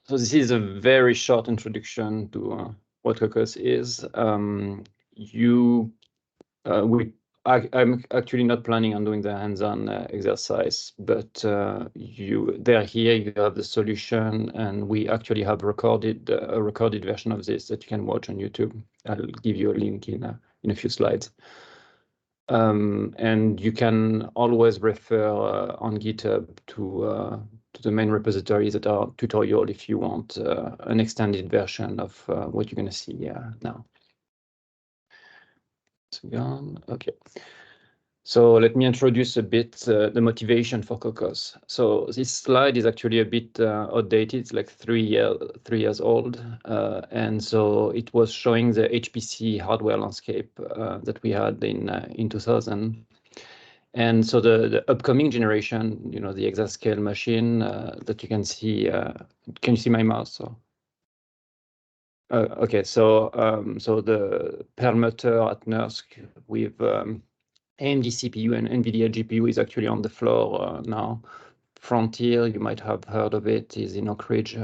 So this is a very short introduction to what Kokkos is. I'm actually not planning on doing the hands-on exercise, but they're here, you have the solution, and we actually have a recorded version of this that you can watch on YouTube. I'll give you a link in a few slides. And you can always refer on GitHub to the main repositories that are tutorial if you want an extended version of what you're going to see now. It's gone. Okay. So let me introduce a bit the motivation for Kokkos. So this slide is actually a bit outdated. It's like 3 years old. And so it was showing the HPC hardware landscape that we had in 2000. And so the upcoming generation, the exascale machine that you can see you see my mouse? So, okay, so the Perlmutter at NERSC with AMD CPU and NVIDIA GPU is actually on the floor now. Frontier, you might have heard of it, is in Oak Ridge,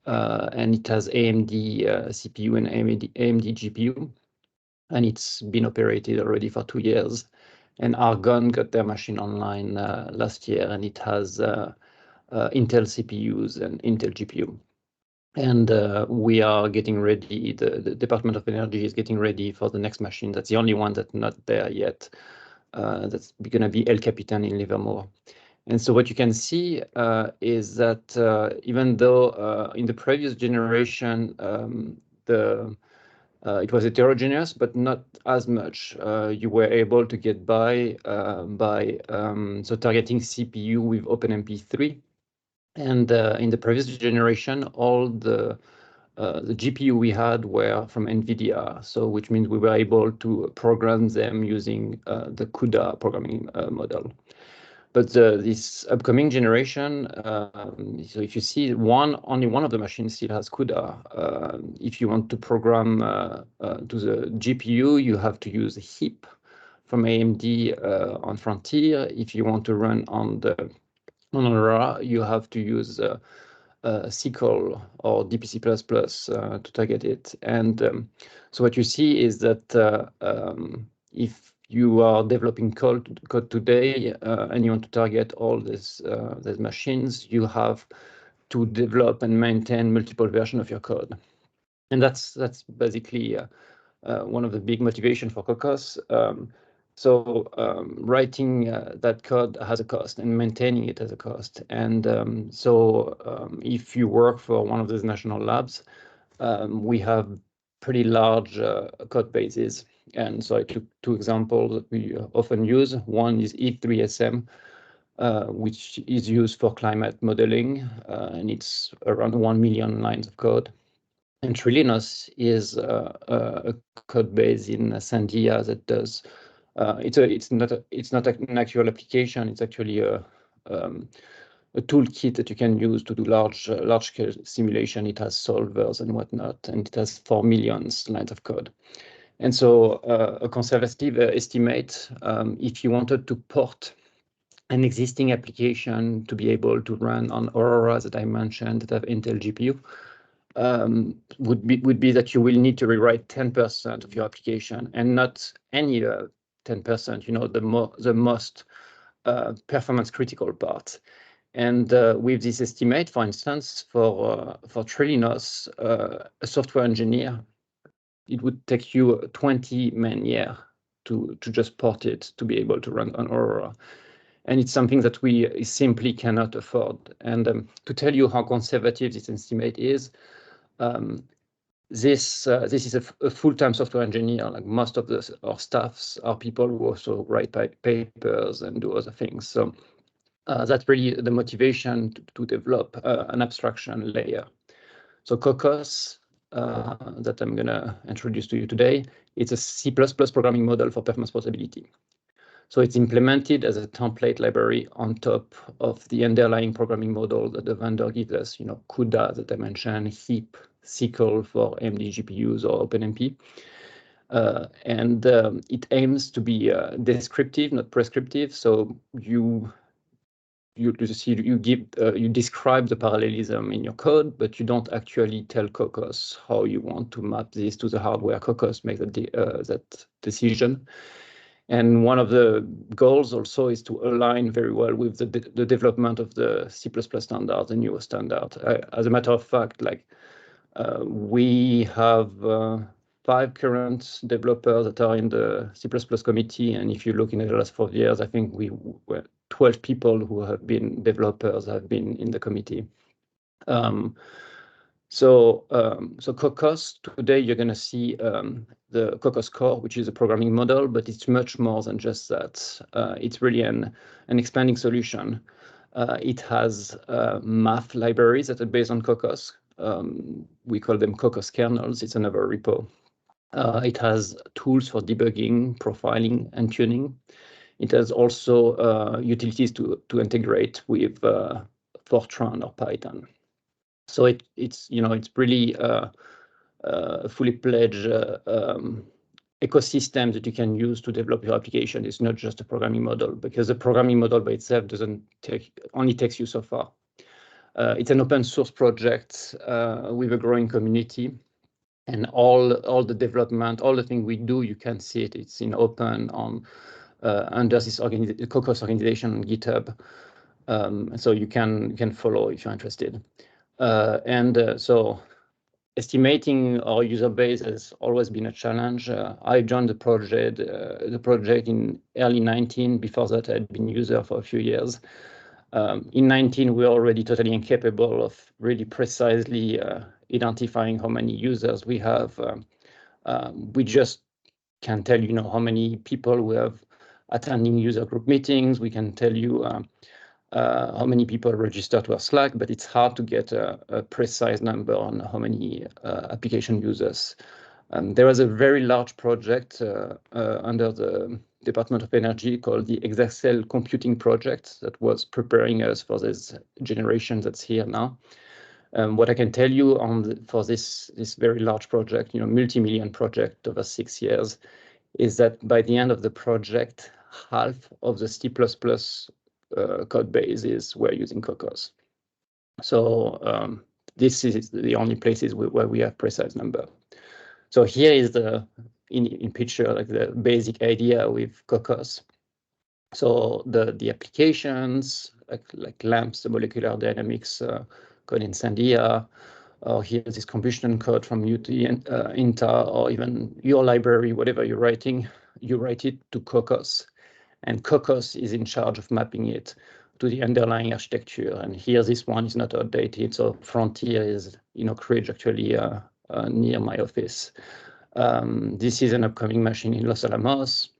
and it has AMD CPU and AMD GPU, and it's been operated already for 2 years. And Argonne got their machine online last year, and it has Intel CPUs and Intel GPU. And we are getting ready, the Department of Energy is getting ready for the next machine. That's the only one that's not there yet. That's going to be El Capitan in Livermore. And so what you can see is that even though in the previous generation, it was heterogeneous, but not as much. You were able to get by so targeting CPU with OpenMP3. And in the previous generation, all the GPU we had were from NVIDIA, so which means we were able to program them using the CUDA programming model. But this upcoming generation, so if you see only one of the machines still has CUDA. If you want to program to the GPU, you have to use a heap from AMD on Frontier. If you want to run on Aurora, you have to use SQL or DPC++ to target it. And so what you see is that if you are developing code today and you want to target all these machines, you have to develop and maintain multiple versions of your code. And that's basically one of the big motivations for Kokkos. Writing that code has a cost and maintaining it has a cost. And if you work for one of those national labs, we have pretty large code bases. And so I took 2 examples that we often use. One is E3SM, which is used for climate modeling, and it's around 1 million lines of code. And Trilinos is a code base in Sandia that does. It's not an actual application. It's actually a toolkit that you can use to do large scale simulation. It has solvers and whatnot, and it has 4 million lines of code. And so a conservative estimate, if you wanted to port an existing application to be able to run on Aurora that I mentioned that have Intel GPU, would be that you will need to rewrite 10% of your application, and not any 10%, the most performance critical part. And with this estimate, for instance, for Trilinos, a software engineer, it would take you 20 man-year to just port it to be able to run on Aurora. And it's something that we simply cannot afford. And to tell you how conservative this estimate is, this is a full-time software engineer. Like most of our staffs are people who also write papers and do other things. So that's really the motivation to develop an abstraction layer. So Kokkos, that I'm going to introduce to you today, it's a C++ programming model for performance portability. So it's implemented as a template library on top of the underlying programming model that the vendor gives us, CUDA that I mentioned, heap, SQL for AMD GPUs or OpenMP. And it aims to be descriptive, not prescriptive. So you you describe the parallelism in your code, but you don't actually tell Kokkos how you want to map this to the hardware. Kokkos makes that decision. And one of the goals also is to align very well with the development of the C++ standard, the newer standard. As a matter of fact, we have 5 current developers that are in the C++ committee, and if you look in the last 4 years, I think we were 12 people who have been developers have been in the committee. So Kokkos, today you're going to see the Kokkos core, which is a programming model, but it's much more than just that. It's really an expanding solution. It has math libraries that are based on Kokkos. We call them Kokkos kernels. It's another repo. It has tools for debugging, profiling, and tuning. It has also utilities to integrate with Fortran or Python. So it's really a fully fledged ecosystem that you can use to develop your application. It's not just a programming model, because the programming model by itself only takes you so far. It's an open source project with a growing community, and all the development, all the things we do, you can see it. It's in open on under this Kokkos organization on GitHub, so you can follow if you're interested. So estimating our user base has always been a challenge. I joined the project in early 2019. Before that, I had been user for a few years. In 2019, we were already totally incapable of really precisely identifying how many users we have. We just can tell you how many people we have attending user group meetings. We can tell you how many people register to our Slack, but it's hard to get a precise number on how many application users. There was a very large project under the Department of Energy called the Exascale Computing Project that was preparing us for this generation that's here now. What I can tell you for this very large project, multi-million project over 6 years, is that by the end of the project, half of the C++ code bases were using Kokkos. So this is the only places where we have precise number. So here is in picture the basic idea with Kokkos. So the applications like LAMMPS, the molecular dynamics code in Sandia, or here's this combustion code from UT and INTA, or even your library, whatever you're writing, you write it to Kokkos. And Kokkos is in charge of mapping it to the underlying architecture. And here, this one is not outdated. So Frontier is in Oak Ridge, actually near my office. This is an upcoming machine in Los Alamos.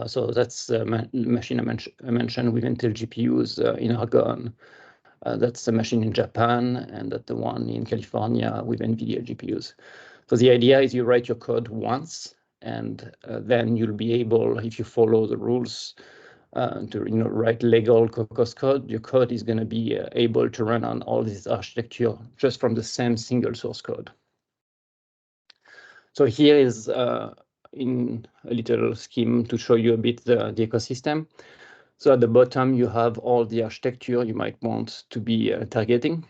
So that's the machine I mentioned with Intel GPUs in Argonne. That's the machine in Japan, and that's the one in California with NVIDIA GPUs. So the idea is you write your code once, and then you'll be able, if you follow the rules, to write legal Kokkos code. Your code is going to be able to run on all this architecture just from the same single source code. So here is in a little scheme to show you a bit the ecosystem. So at the bottom, you have all the architecture you might want to be targeting.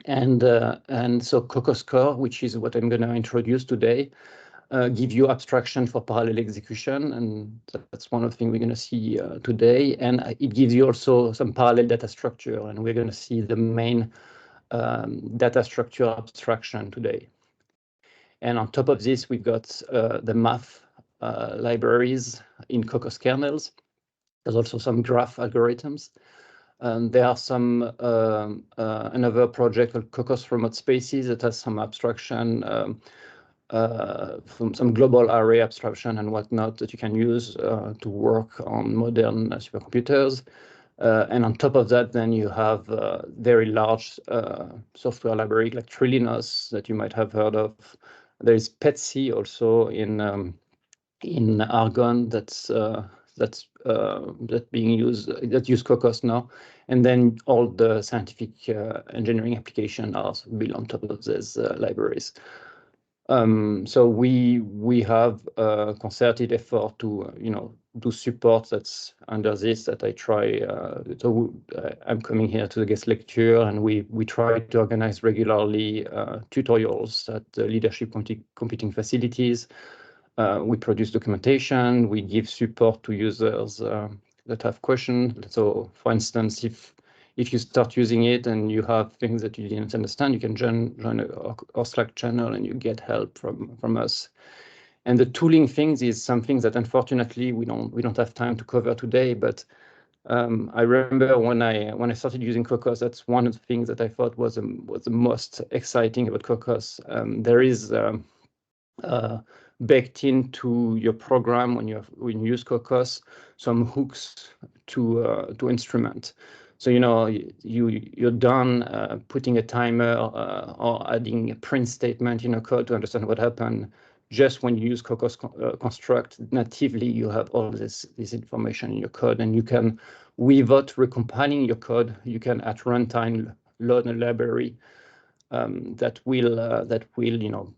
And so Kokkos Core, which is what I'm going to introduce today, give you abstraction for parallel execution, and that's one of the things we're going to see today. And it gives you also some parallel data structure, and we're going to see the main data structure abstraction today. And on top of this, we've got the math libraries in Kokkos kernels. There's also some graph algorithms. There are some another project called Kokkos Remote Spaces that has some abstraction, from some global array abstraction and whatnot that you can use to work on modern supercomputers. And on top of that, then you have very large software library like Trillinos that you might have heard of. There is PETC also in Argonne that's being used, that use Kokkos now. And then all the scientific engineering applications are built on top of these libraries. So we have a concerted effort to do support that's under this that I try. I'm coming here to the guest lecture, and we try to organize regularly tutorials at the leadership computing facilities. We produce documentation. We give support to users that have questions. So, for instance, if you start using it and you have things that you didn't understand, you can join our Slack channel and you get help from us. And the tooling things is something that unfortunately we don't have time to cover today. But I remember when I started using Kokkos, that's one of the things that I thought was the most exciting about Kokkos. There is baked into your program when you use Kokkos some hooks to instrument. So you're done putting a timer or adding a print statement in your code to understand what happened. Just when you use Kokkos construct natively, you have all this information in your code, and you can, without recompiling your code, you can at runtime load a library that will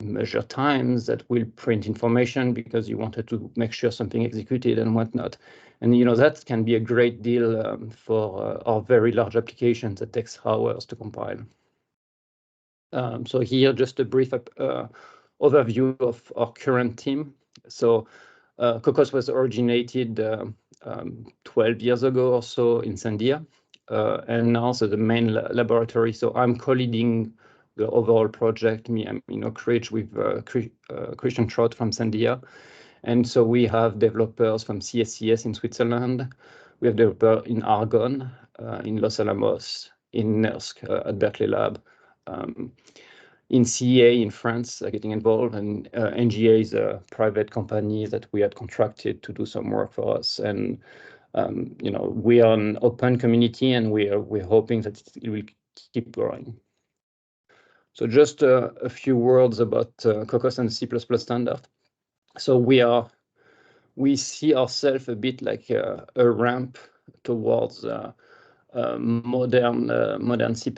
measure times, that will print information because you wanted to make sure something executed and whatnot. And that can be a great deal for our very large applications that takes hours to compile. So here, just a brief overview of our current team. So Kokkos was originated 12 years ago or so in Sandia, and now so the main laboratory. So I'm co-leading the overall project. I'm in Oak Ridge with Christian Trott from Sandia. And so we have developers from CSCS in Switzerland. We have developers in Argonne, in Los Alamos, in NERSC at Berkeley Lab, in CEA in France getting involved, and NGA is a private company that we had contracted to do some work for us. And we are an open community, and we're hoping that it will keep growing. So just a few words about Kokkos and C++ standard. So we see ourselves a bit like a ramp towards modern C++,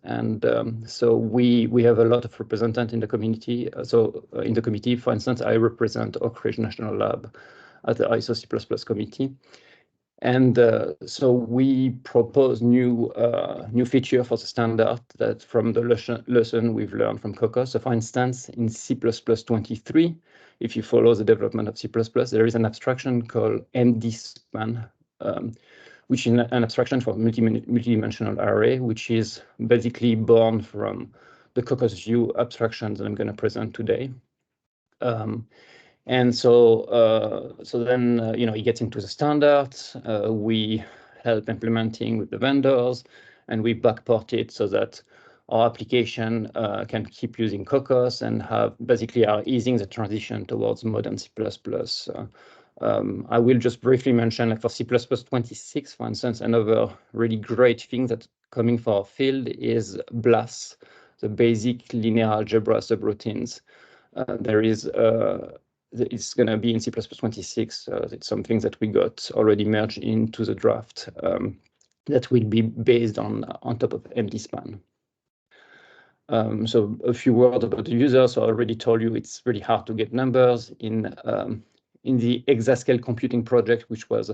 and so we have a lot of representatives in the community. So in the committee, for instance, I represent Oak Ridge National Lab at the ISO C++ committee. And so we propose new feature for the standard that from the lesson we've learned from Kokkos. So for instance, in C++ 23, if you follow the development of C++, there is an abstraction called MD-span, which is an abstraction for multidimensional array, which is basically born from the Kokkos view abstractions that I'm going to present today. And so then it gets into the standards. We help implementing with the vendors, and we backport it so that our application can keep using Kokkos and have basically are easing the transition towards modern C++. I will just briefly mention, like for C++ 26, for instance, another really great thing that's coming for our field is BLAS, the basic linear algebra subroutines. It's going to be in C++ 26. It's something that we got already merged into the draft that will be based on top of MD-span. So a few words about the user. So I already told you it's really hard to get numbers in the exascale computing project, which was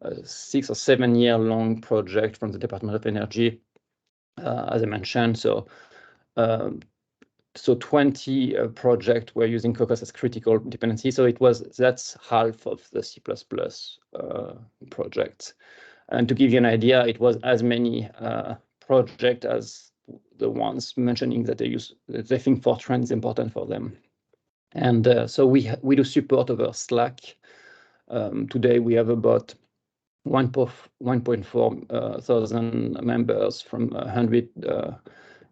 a 6 or 7 year long project from the Department of Energy, as I mentioned. So 20 projects were using Kokkos as critical dependency. So that's half of the C++ projects. And to give you an idea, it was as many projects as the ones mentioning that they think Fortran is important for them. And so we do support over Slack. Today we have about 1.4 thousand members from 100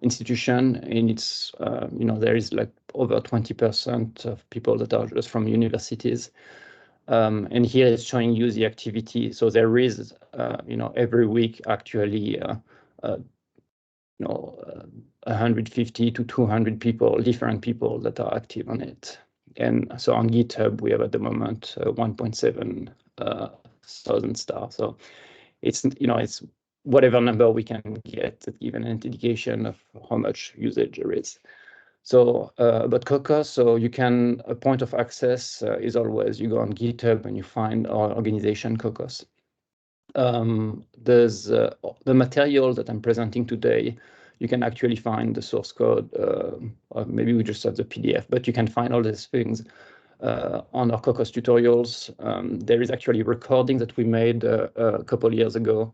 institution, and it's there is like over 20% of people that are just from universities, and here it's showing you the activity. So there is every week actually 150 to 200 different people that are active on it. And so on GitHub we have at the moment 1.7 thousand stars. So it's whatever number we can get that give an indication of how much usage there is. So, but Kokkos, so you can, a point of access is always, you go on GitHub and you find our organization, Kokkos. There's the material that I'm presenting today. You can actually find the source code, or maybe we just have the PDF, but you can find all these things on our Kokkos tutorials. There is actually a recording that we made a couple of years ago,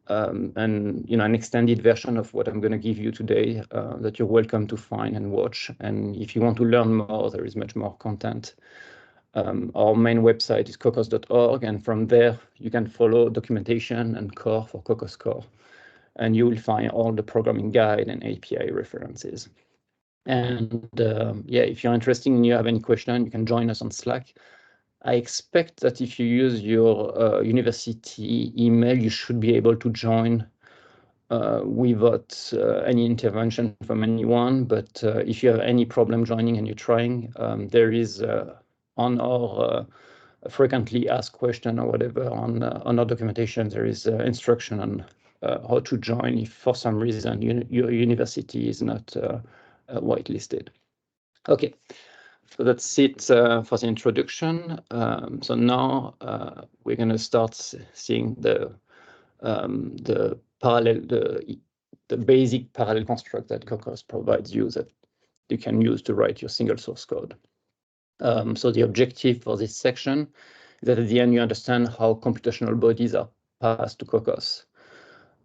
and an extended version of what I'm going to give you today that you're welcome to find and watch. And if you want to learn more, there is much more content. Our main website is kokkos.org, and from there you can follow documentation and core for Kokkos Core, and you will find all the programming guide and API references. And yeah, if you're interested and you have any question, you can join us on Slack. I expect that if you use your university email, you should be able to join without any intervention from anyone. But if you have any problem joining and you're trying, there is on our frequently asked question or whatever on our documentation, there is instruction on how to join if for some reason your university is not whitelisted. Okay, so that's it for the introduction. So now we're going to start seeing the parallel, the basic parallel construct that Kokkos provides you that you can use to write your single source code. So the objective for this section is that at the end you understand how computational bodies are passed to Kokkos,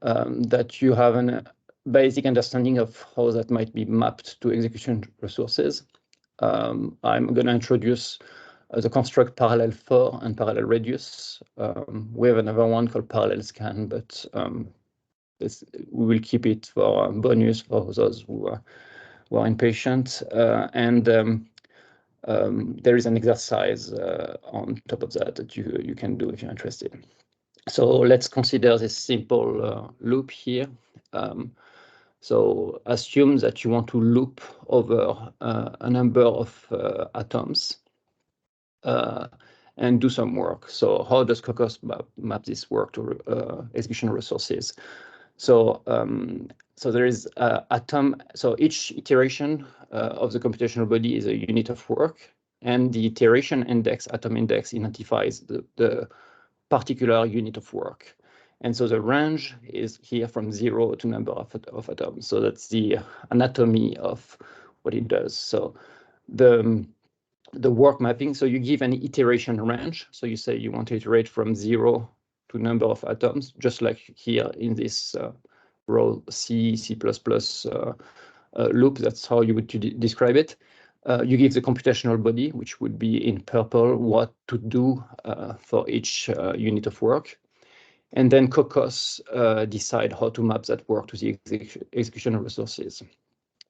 that you have a basic understanding of how that might be mapped to execution resources. I'm going to introduce the construct parallel for and parallel reduce. We have another one called parallel scan, but we will keep it for bonus for those who are impatient. And there is an exercise on top of that you can do if you're interested. So let's consider this simple loop here. So assume that you want to loop over a number of atoms and do some work. So how does Kokkos map this work to execution resources? So so there is atom. So each iteration of the computational body is a unit of work, and the iteration index, atom index, identifies the particular unit of work. And so the range is here from 0 to number of atoms. So that's the anatomy of what it does. So the work mapping, so you give an iteration range. So you say you want to iterate from 0 to number of atoms, just like here in this row C++ loop. That's how you would describe it. You give the computational body, which would be in purple, what to do for each unit of work. And then Kokkos decide how to map that work to the execution resources.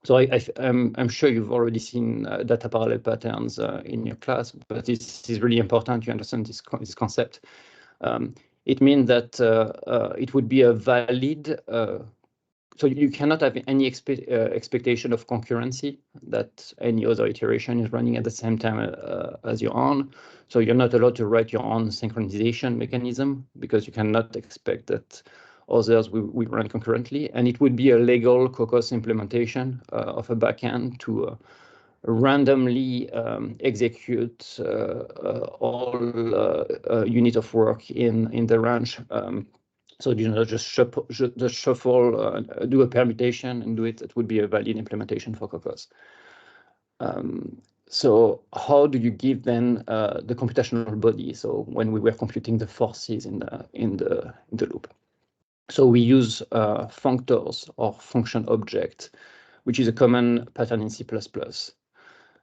So I'm sure you've already seen data parallel patterns in your class, but this is really important you understand this concept. It means that it would be a valid, so you cannot have any expectation of concurrency, that any other iteration is running at the same time as your own. So you're not allowed to write your own synchronization mechanism because you cannot expect that others will run concurrently. And it would be a legal Kokkos implementation of a backend to randomly execute all unit of work in the range. So just shuffle, do a permutation and do it. That would be a valid implementation for Kokkos. So how do you give then the computational body? So when we were computing the forces in the loop, so we use functors or function object, which is a common pattern in C++.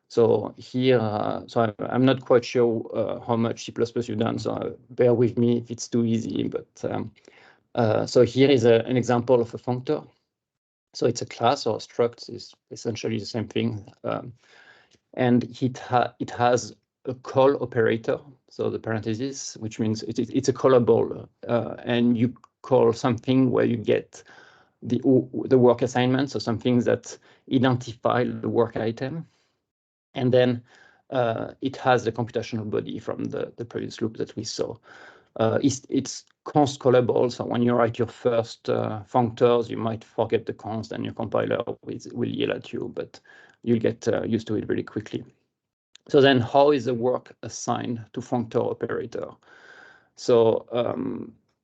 So here, so I'm not quite sure how much C++ you've done. So bear with me if it's too easy, but. So here is an example of a functor. So it's a class or a struct, is essentially the same thing. And it has a call operator, so the parentheses, which means it's a callable, and you call something where you get the work assignment, so some things that identify the work item. And then it has the computational body from the previous loop that we saw. It's const callable, so when you write your first functors, you might forget the const and your compiler will yell at you, but you'll get used to it really quickly. So then how is the work assigned to functor operator? So,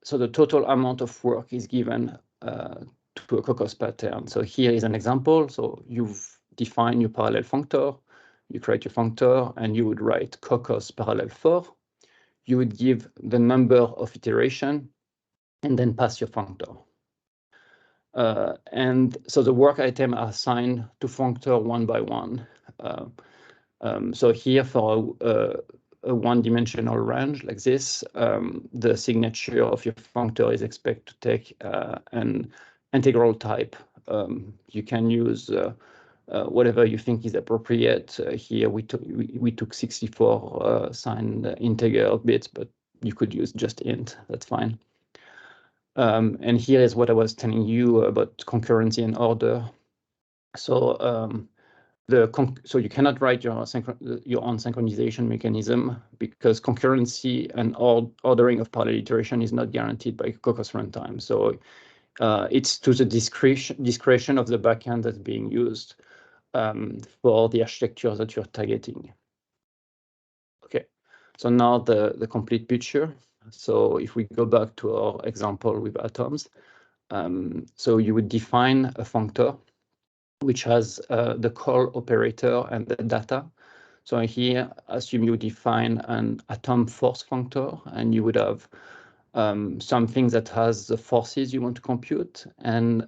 so the total amount of work is given to a Kokkos pattern. So here is an example. So you've defined your parallel functor, you create your functor, and you would write Kokkos parallel 4. You would give the number of iteration, and then pass your functor. And so the work items are assigned to functor one by one. So here for a one-dimensional range like this, the signature of your functor is expected to take an integral type. You can use whatever you think is appropriate. Here we took 64 signed integer bits, but you could use just int. That's fine. And here is what I was telling you about concurrency and order. So so you cannot write your own synchronization mechanism because concurrency and ordering of parallel iteration is not guaranteed by Kokkos runtime. So it's to the discretion of the backend that's being used for the architecture that you're targeting. Okay, so now the complete picture. So if we go back to our example with atoms, so you would define a functor which has the call operator and the data. So here, assume you define an atom force functor, and you would have something that has the forces you want to compute, and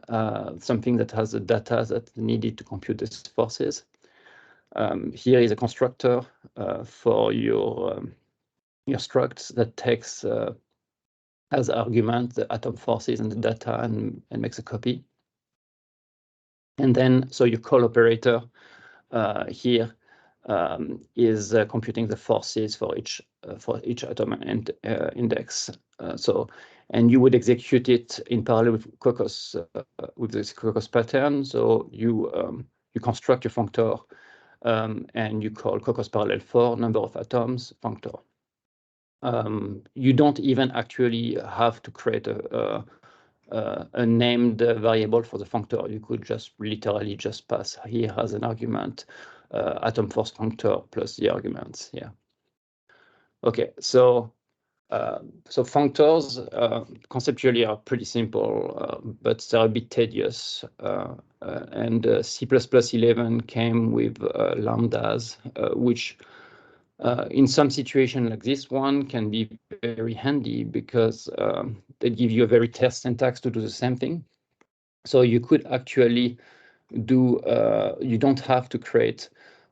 something that has the data that's needed to compute these forces. Here is a constructor for your structs that takes as argument the atom forces and the data and makes a copy. And then, so your call operator here is computing the forces for each atom and index. And you would execute it in parallel with Kokkos, with this Kokkos pattern. So you construct your functor and you call Kokkos parallel 4 number of atoms functor. You don't even actually have to create a named variable for the functor. You could just literally just pass here as an argument atom force functor plus the arguments. Yeah. Okay, so functors conceptually are pretty simple, but they're a bit tedious. And C++11 came with lambdas, which in some situation like this one can be very handy because they give you a very test syntax to do the same thing. So you could actually do, you don't have to create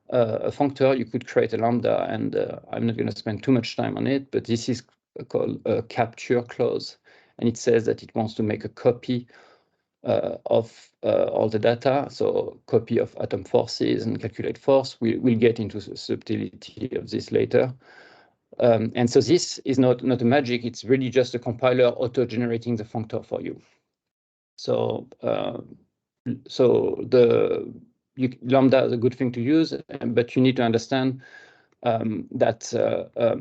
a functor, you could create a lambda, and I'm not going to spend too much time on it, but this is called a capture clause, and it says that it wants to make a copy of all the data, so copy of atom forces and calculate force. We'll get into the subtlety of this later. And so this is not a magic, it's really just a compiler auto-generating the functor for you. So lambda is a good thing to use, but you need to understand that,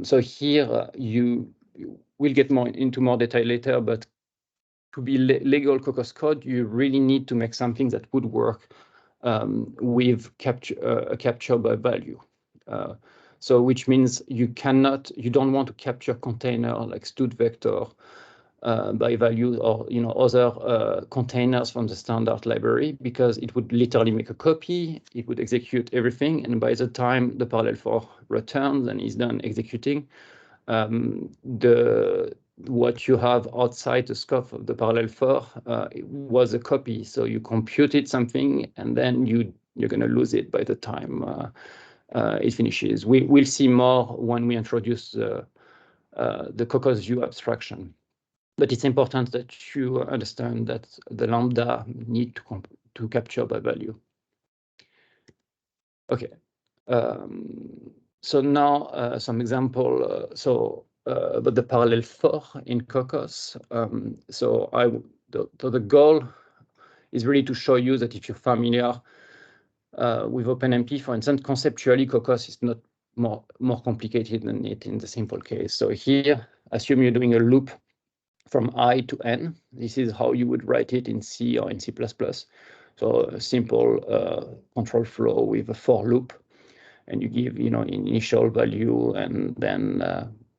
so here you will get into more detail later, but to be legal Kokkos code, you really need to make something that would work with a capture by value. So which means you don't want to capture container like stud vector by value or other containers from the standard library, because it would literally make a copy, it would execute everything, and by the time the parallel 4 returns and is done executing, what you have outside the scope of the parallel 4 was a copy. So you computed something and then you're going to lose it by the time it finishes. We'll see more when we introduce the Kokkos view abstraction. But it's important that you understand that the lambda need to capture by value. Okay. So now some example. But the parallel 4 in Kokkos. The goal is really to show you that if you're familiar with OpenMP, for instance, conceptually Kokkos is not more complicated than it in the simple case. So here, assume you're doing a loop from I to N. This is how you would write it in C or in C++. So a simple control flow with a for loop, and you give initial value and then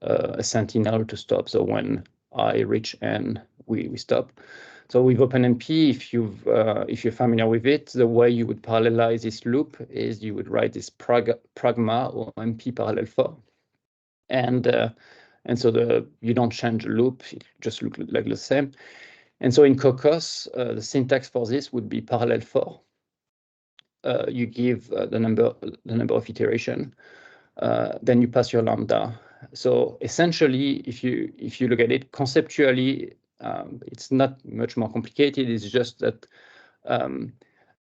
a sentinel to stop. So when I reach n, we stop. So with OpenMP, if you're familiar with it, the way you would parallelize this loop is you would write this pragma or MP parallel for, and so you don't change the loop; it just looks like the same. And so in Kokkos, the syntax for this would be parallel for. You give the number of iteration, then you pass your lambda. So essentially, if you look at it conceptually, it's not much more complicated. It's just that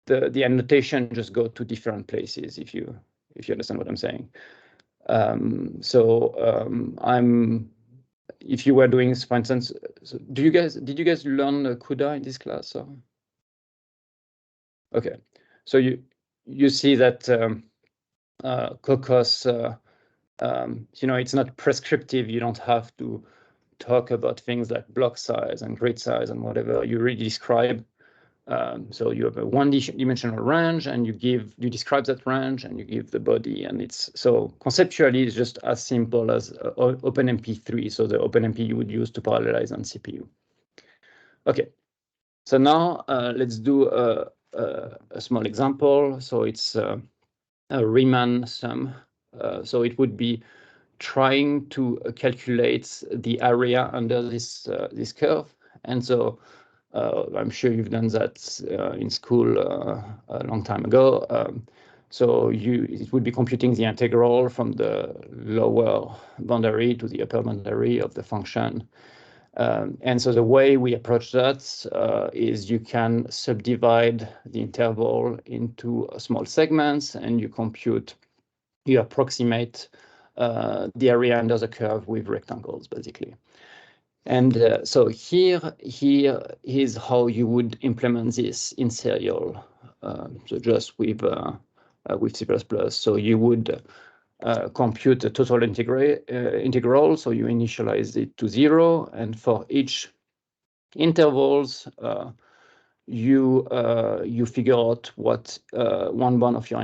the annotation just go to different places. If you understand what I'm saying. If you were doing, for instance, so did you guys learn CUDA in this class? Or? Okay, so you see that Kokkos, it's not prescriptive. You don't have to talk about things like block size and grid size and whatever. You really describe. So you have a one-dimensional range, and you describe that range, and you give the body, and it's so conceptually it's just as simple as OpenMP3. So the OpenMP you would use to parallelize on CPU. Okay, so now let's do a small example. So it's a Riemann sum. So it would be trying to calculate the area under this curve, and so I'm sure you've done that in school a long time ago. So it would be computing the integral from the lower boundary to the upper boundary of the function. And so the way we approach that is you can subdivide the interval into small segments, and you approximate the area under the curve with rectangles, basically. And so here is how you would implement this in serial. So just with C++. So you would compute the total integral. So you initialize it to 0, and for each intervals, you figure out what one bound of your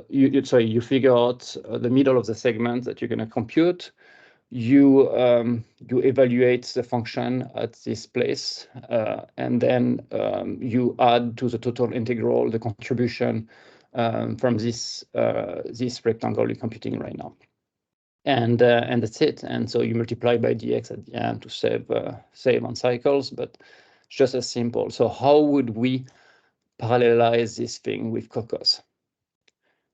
you figure out the middle of the segment that you're going to compute. You evaluate the function at this place, and then you add to the total integral the contribution from this rectangle you're computing right now, and that's it. And so you multiply by dx at the end to save on cycles, but it's just as simple. So how would we parallelize this thing with Kokkos?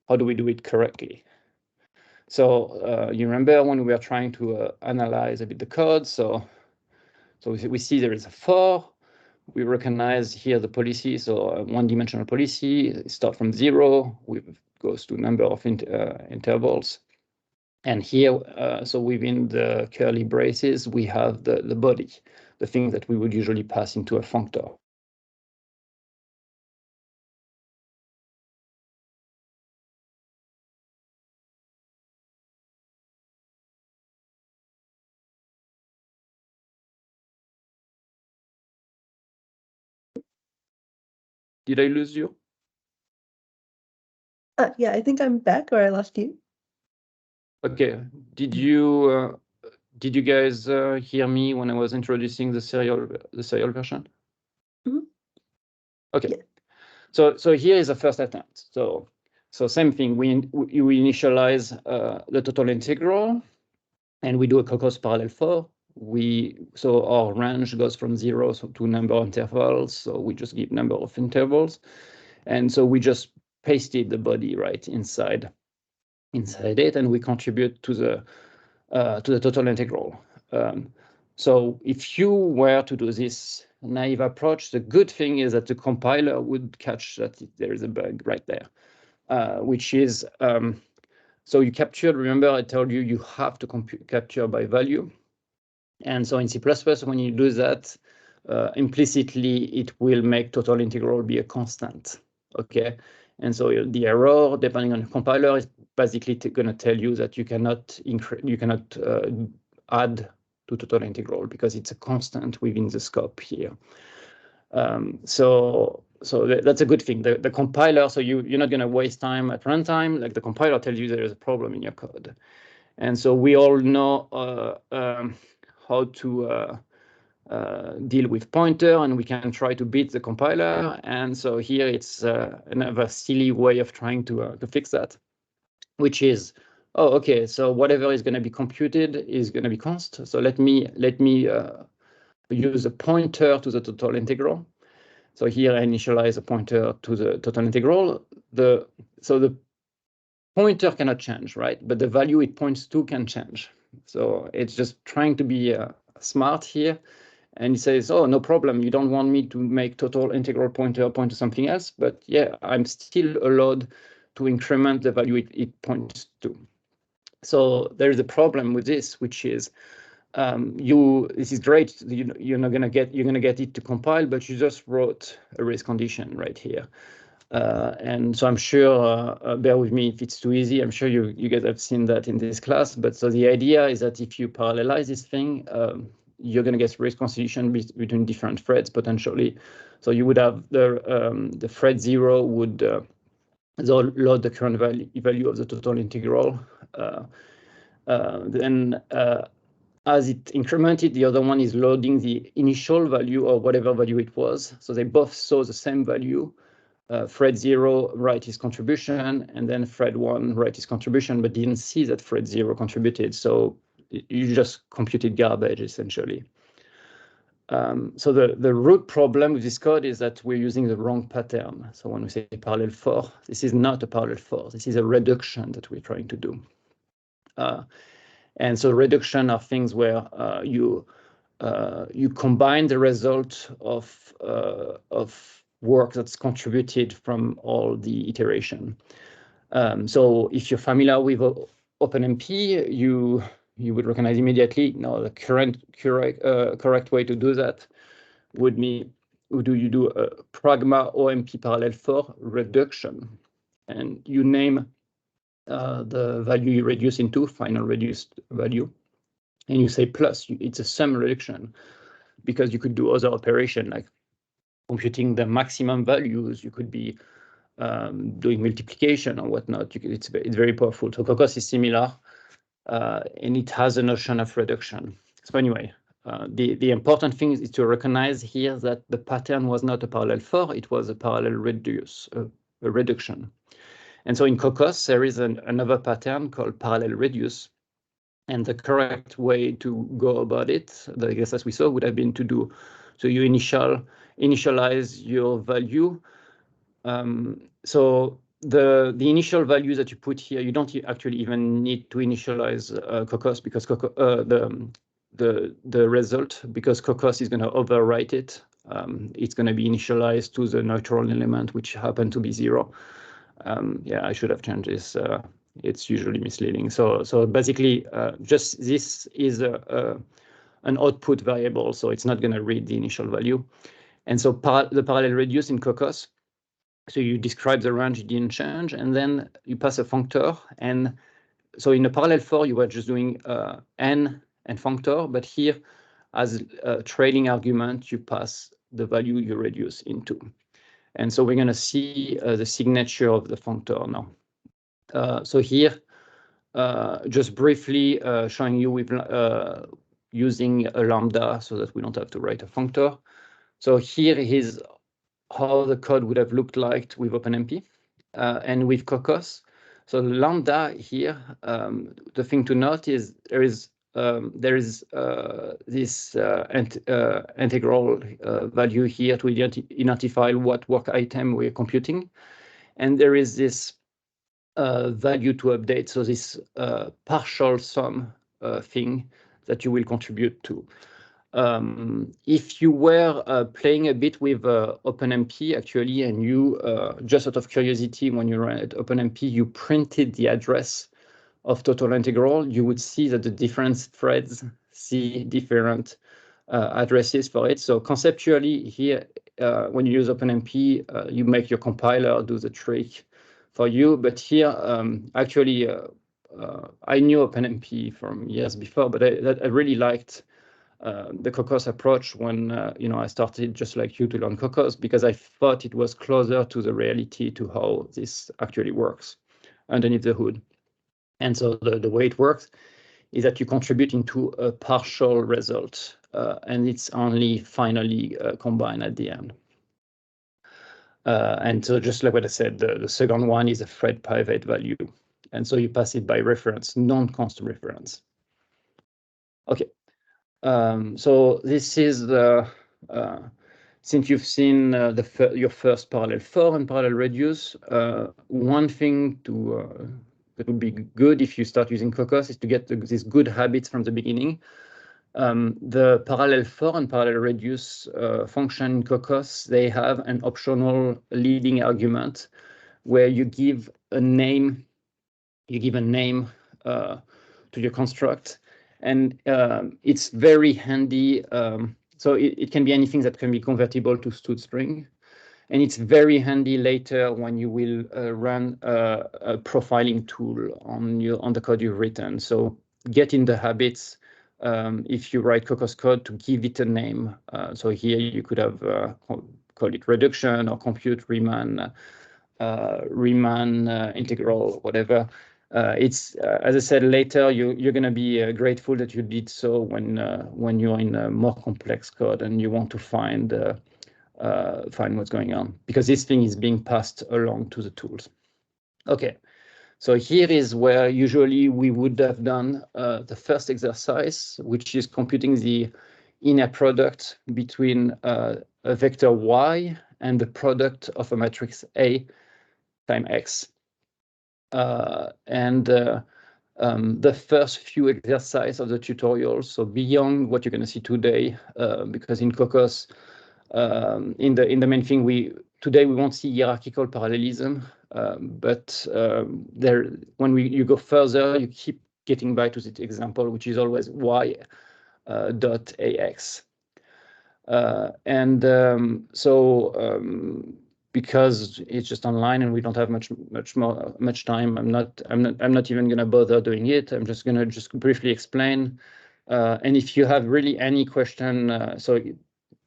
How do we do it correctly? So you remember when we were trying to analyze a bit the code. So we see there is a for. We recognize here the policy. So a one-dimensional policy start from 0, goes to number of intervals. And here, so within the curly braces, we have the body, the thing that we would usually pass into a functor. Did I lose you? Yeah, I think I'm back, or I lost you. Okay. Did you guys hear me when I was introducing the serial version? Mm-hmm. Okay. Yeah. So here is the first attempt. So same thing. We initialize the total integral, and we do a Kokkos parallel for. So our range goes from 0 to number of intervals. So we just give number of intervals, and so we just pasted the body right inside it, and we contribute to the total integral. So if you were to do this naive approach, the good thing is that the compiler would catch that there is a bug right there, which is so you captured. Remember, I told you you have to capture by value. And so in C++, when you do that, implicitly, it will make total integral be a constant, okay? And so the error, depending on the compiler, is basically going to tell you that you cannot add to total integral because it's a constant within the scope here. So So that's a good thing. The compiler, so you're not going to waste time at runtime. Like the compiler tells you there is a problem in your code. And so we all know how to deal with pointer, and we can try to beat the compiler. And so here it's another silly way of trying to fix that, which is, oh, okay, so whatever is going to be computed is going to be const. So let me use a pointer to the total integral. So here I initialize a pointer to the total integral. So the pointer cannot change, right? But the value it points to can change. So it's just trying to be smart here. And it says, oh, no problem. You don't want me to make total integral pointer point to something else. But yeah, I'm still allowed to increment the value it points to. So there's a problem with this, which is this is great. You're gonna get it to compile, but you just wrote a race condition right here. And so I'm sure, bear with me if it's too easy. I'm sure you guys have seen that in this class. But so the idea is that if you parallelize this thing, you're going to get race constitution between different threads potentially. So you would have the thread 0 would load the current value of the total integral. Then as it incremented, the other one is loading the initial value or whatever value it was. So they both saw the same value. Thread 0 write his contribution, and then thread 1 write his contribution, but didn't see that thread 0 contributed. So you just computed garbage, essentially. So the root problem with this code is that we're using the wrong pattern. So when we say parallel for, this is not a parallel for. This is a reduction that we're trying to do. And so reduction are things where you combine the result of work that's contributed from all the iteration. So if you're familiar with OpenMP, you would recognize immediately. Now the correct way to do that would be you do a pragma OMP parallel for reduction, and you name the value you reduce into final reduced value, and you say plus. It's a sum reduction, because you could do other operation like computing the maximum values. You could be doing multiplication or whatnot. It's very powerful. So Kokkos is similar, and it has a notion of reduction. So anyway, the important thing is to recognize here that the pattern was not a parallel for, it was a parallel reduce, a reduction. And so in Kokkos, there is another pattern called parallel reduce. And the correct way to go about it, I guess as we saw, would have been to do, so you initialize your value. So the initial value that you put here, you don't actually even need to initialize Kokkos, because the result, because Kokkos is going to overwrite it. It's going to be initialized to the neutral element, which happened to be 0. Yeah, I should have changed this. It's usually misleading. So basically, just this is an output variable, so it's not going to read the initial value. And so the parallel reduce in Kokkos, so you describe the range, it didn't change, and then you pass a functor. And so in a parallel for, you were just doing n and functor, but here, as a trailing argument, you pass the value you reduce into. And so we're going to see the signature of the functor now. So here, just briefly showing you with using a lambda so that we don't have to write a functor. So here is how the code would have looked like with OpenMP and with Kokkos. So the lambda here, the thing to note is there is this integral value here to identify what work item we're computing. And there is this value to update, so this partial sum thing that you will contribute to. If you were playing a bit with OpenMP actually, and you just out of curiosity, when you ran OpenMP, you printed the address of total integral, you would see that the different threads see different addresses for it. So conceptually here, when you use OpenMP, you make your compiler do the trick for you. But here, actually, I knew OpenMP from years before, but I really liked the Kokkos approach when I started just like you to learn Kokkos, because I thought it was closer to the reality, to how this actually works underneath the hood. And so the way it works is that you contribute into a partial result, and it's only finally combined at the end. And so just like what I said, the second one is a thread private value. And so you pass it by reference, non-constant reference. Okay. So this is the, since you've seen your first parallel for and parallel reduce, one thing that would be good if you start using Kokkos is to get these good habits from the beginning. The parallel for and parallel reduce function in Kokkos, they have an optional leading argument where you give a name, to your construct, and it's very handy. So it can be anything that can be convertible to std string, and it's very handy later when you will run a profiling tool on the code you've written. So get in the habits, if you write Kokkos code, to give it a name. So here you could have call it reduction or compute Riemann integral, whatever. It's as I said, later you're going to be grateful that you did so when you're in a more complex code and you want to find what's going on, because this thing is being passed along to the tools. Okay, so here is where usually we would have done the first exercise, which is computing the inner product between a vector y and the product of a matrix A times x. The first few exercises of the tutorial, so beyond what you're going to see today, because in Kokkos, in the main thing, today we won't see hierarchical parallelism, but when you go further, you keep getting back to this example, which is always y dot ax. Because it's just online and we don't have much time, I'm not even going to bother doing it. I'm just going to briefly explain. And if you have really any question, so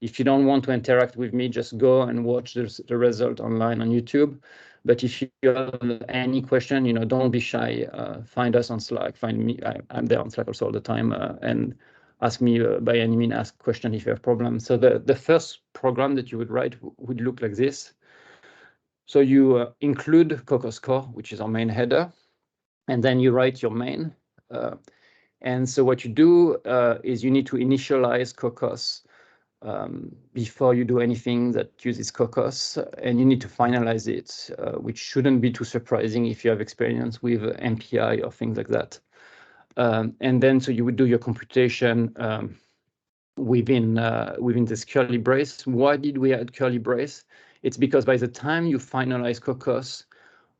if you don't want to interact with me, just go and watch the result online on YouTube. But if you have any question, don't be shy. Find us on Slack. Find me. I'm there on Slack also all the time. And ask me by any means. Ask question if you have problems. So the first program that you would write would look like this. So you include Kokkos core, which is our main header, and then you write your main. And so what you do is you need to initialize Kokkos before you do anything that uses Kokkos, and you need to finalize it, which shouldn't be too surprising if you have experience with MPI or things like that. And then so you would do your computation within this curly brace. Why did we add curly brace? It's because by the time you finalize Kokkos,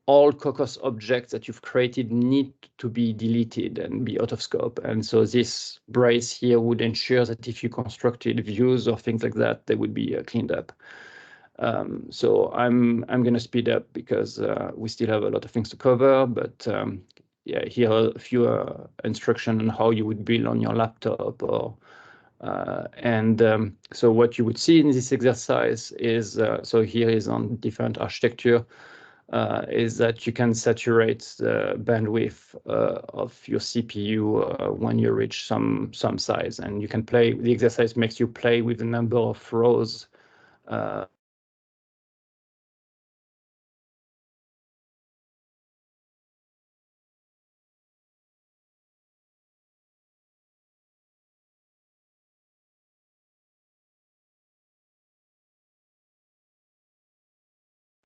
all Kokkos objects that you've created need to be deleted and be out of scope. And so this brace here would ensure that if you constructed views or things like that, they would be cleaned up. So I'm going to speed up because we still have a lot of things to cover. But yeah, here are a few instructions on how you would build on your laptop or so what you would see in this exercise is, so here is on different architecture, is that you can saturate the bandwidth of your CPU when you reach some size, and you can play. The exercise makes you play with the number of rows.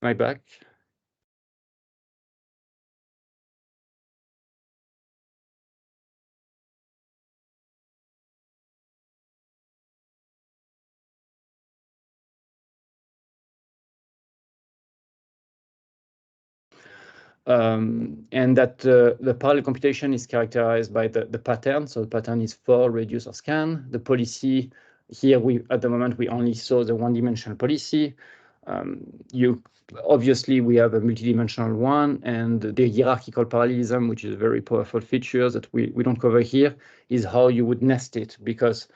My back. And that the parallel computation is characterized by the pattern. So the pattern is for, reduce, or scan. The policy here, at the moment we only saw the one-dimensional policy. Obviously we have a multidimensional one, and the hierarchical parallelism, which is a very powerful feature that we don't cover here, is how you would nest it, because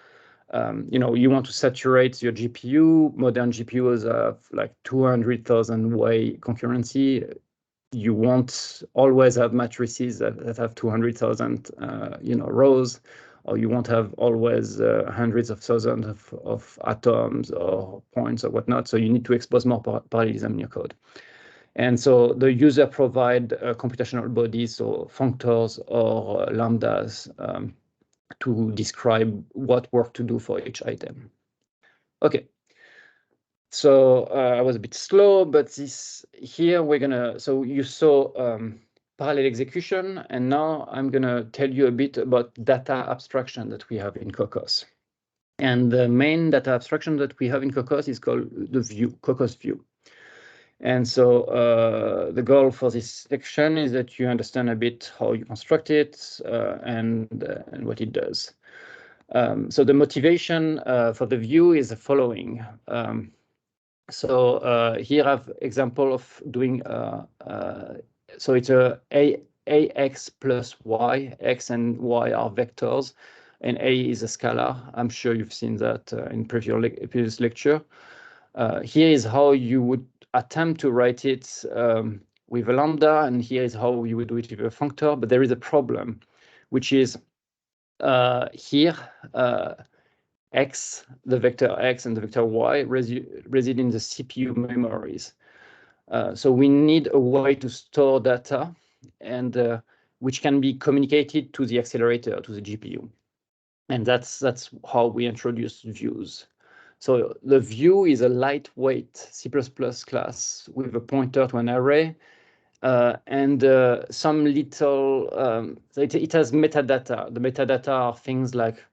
you want to saturate your GPU. Modern GPUs have like 200,000 way concurrency. You won't always have matrices that have 200,000 rows, or you won't have always hundreds of thousands of atoms or points or whatnot. So you need to expose more parallelism in your code. And so the user provide computational bodies, so functors or lambdas, to describe what work to do for each item. Okay. So I was a bit slow, but here we're gonna, so you saw parallel execution, and now I'm gonna tell you a bit about data abstraction that we have in Kokkos. And the main data abstraction that we have in Kokkos is called the view, Kokkos view. And so the goal for this section is that you understand a bit how you construct it and what it does. So the motivation for the view is the following. So here I have example of doing, so it's ax plus y, x and y are vectors, and a is a scalar. I'm sure you've seen that in previous lecture. Here is how you would attempt to write it with a lambda, and here is how you would do it with a functor, but there is a problem, which is here, x, the vector x and the vector y reside in the CPU memories. So we need a way to store data, and which can be communicated to the accelerator, to the GPU. And that's how we introduce views. So the view is a lightweight C++ class with a pointer to an array, and some little, so it has metadata. The metadata are things like